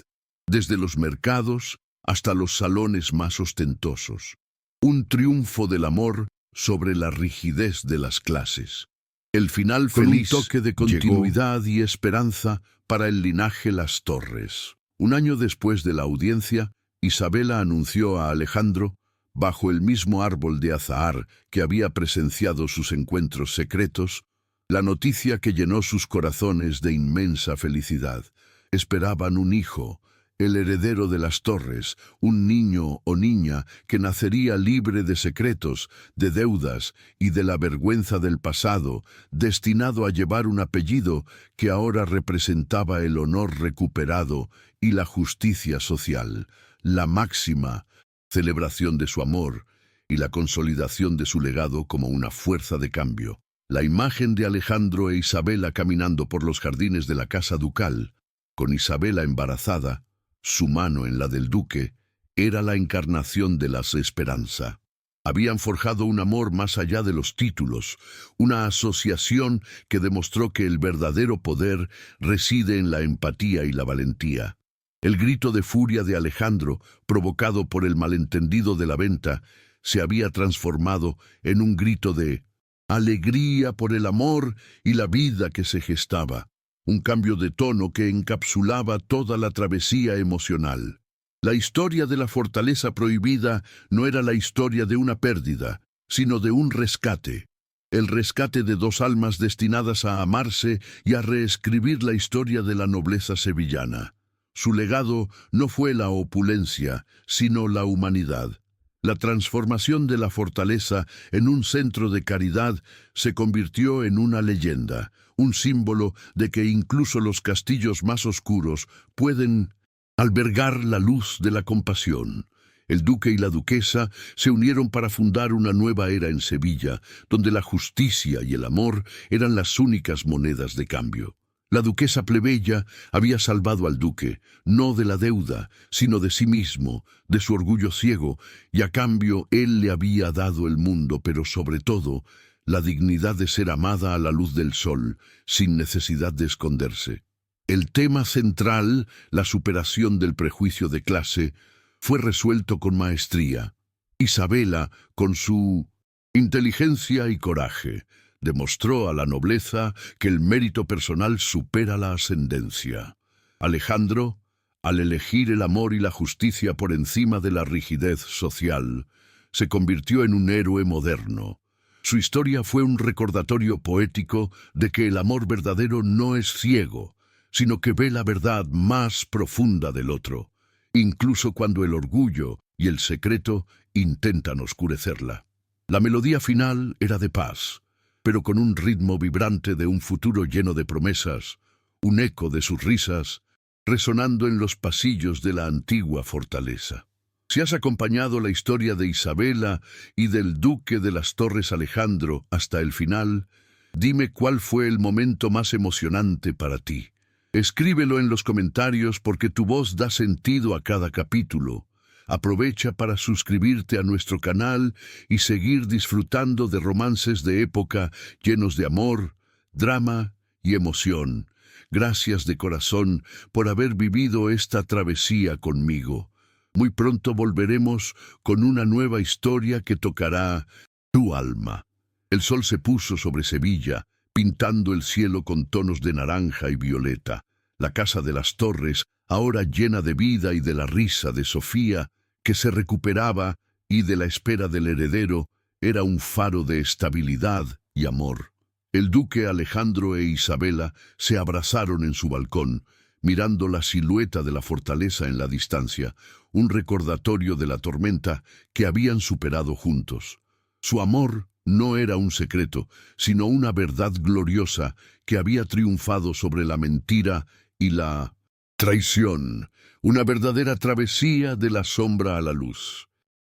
desde los mercados hasta los salones más ostentosos. Un triunfo del amor sobre la rigidez de las clases. El final feliz, con un toque de continuidad y esperanza para el linaje Las Torres. Un año después de la audiencia, Isabela anunció a Alejandro, bajo el mismo árbol de azahar que había presenciado sus encuentros secretos, la noticia que llenó sus corazones de inmensa felicidad. Esperaban un hijo, el heredero de Las Torres, un niño o niña que nacería libre de secretos, de deudas y de la vergüenza del pasado, destinado a llevar un apellido que ahora representaba el honor recuperado y la justicia social, la máxima celebración de su amor y la consolidación de su legado como una fuerza de cambio. La imagen de Alejandro e Isabela caminando por los jardines de la casa ducal, con Isabela embarazada, su mano en la del duque, era la encarnación de la esperanza. Habían forjado un amor más allá de los títulos, una asociación que demostró que el verdadero poder reside en la empatía y la valentía. El grito de furia de Alejandro, provocado por el malentendido de la venta, se había transformado en un grito de alegría por el amor y la vida que se gestaba. Un cambio de tono que encapsulaba toda la travesía emocional. La historia de la fortaleza prohibida no era la historia de una pérdida, sino de un rescate. El rescate de dos almas destinadas a amarse y a reescribir la historia de la nobleza sevillana. Su legado no fue la opulencia, sino la humanidad. La transformación de la fortaleza en un centro de caridad se convirtió en una leyenda, un símbolo de que incluso los castillos más oscuros pueden albergar la luz de la compasión. El duque y la duquesa se unieron para fundar una nueva era en Sevilla, donde la justicia y el amor eran las únicas monedas de cambio. La duquesa plebeya había salvado al duque, no de la deuda, sino de sí mismo, de su orgullo ciego, y a cambio él le había dado el mundo, pero sobre todo, la dignidad de ser amada a la luz del sol, sin necesidad de esconderse. El tema central, la superación del prejuicio de clase, fue resuelto con maestría. Isabela, con su inteligencia y coraje, demostró a la nobleza que el mérito personal supera la ascendencia. Alejandro, al elegir el amor y la justicia por encima de la rigidez social, se convirtió en un héroe moderno. Su historia fue un recordatorio poético de que el amor verdadero no es ciego, sino que ve la verdad más profunda del otro, incluso cuando el orgullo y el secreto intentan oscurecerla. La melodía final era de paz, pero con un ritmo vibrante de un futuro lleno de promesas, un eco de sus risas, resonando en los pasillos de la antigua fortaleza. Si has acompañado la historia de Isabela y del duque de Las Torres Alejandro hasta el final, dime cuál fue el momento más emocionante para ti. Escríbelo en los comentarios porque tu voz da sentido a cada capítulo. Aprovecha para suscribirte a nuestro canal y seguir disfrutando de romances de época llenos de amor, drama y emoción. Gracias de corazón por haber vivido esta travesía conmigo. Muy pronto volveremos con una nueva historia que tocará tu alma. El sol se puso sobre Sevilla, pintando el cielo con tonos de naranja y violeta. La casa de las Torres, ahora llena de vida y de la risa de Sofía, que se recuperaba, y de la espera del heredero, era un faro de estabilidad y amor. El duque Alejandro e Isabela se abrazaron en su balcón, mirando la silueta de la fortaleza en la distancia, un recordatorio de la tormenta que habían superado juntos. Su amor no era un secreto, sino una verdad gloriosa que había triunfado sobre la mentira y la traición, una verdadera travesía de la sombra a la luz.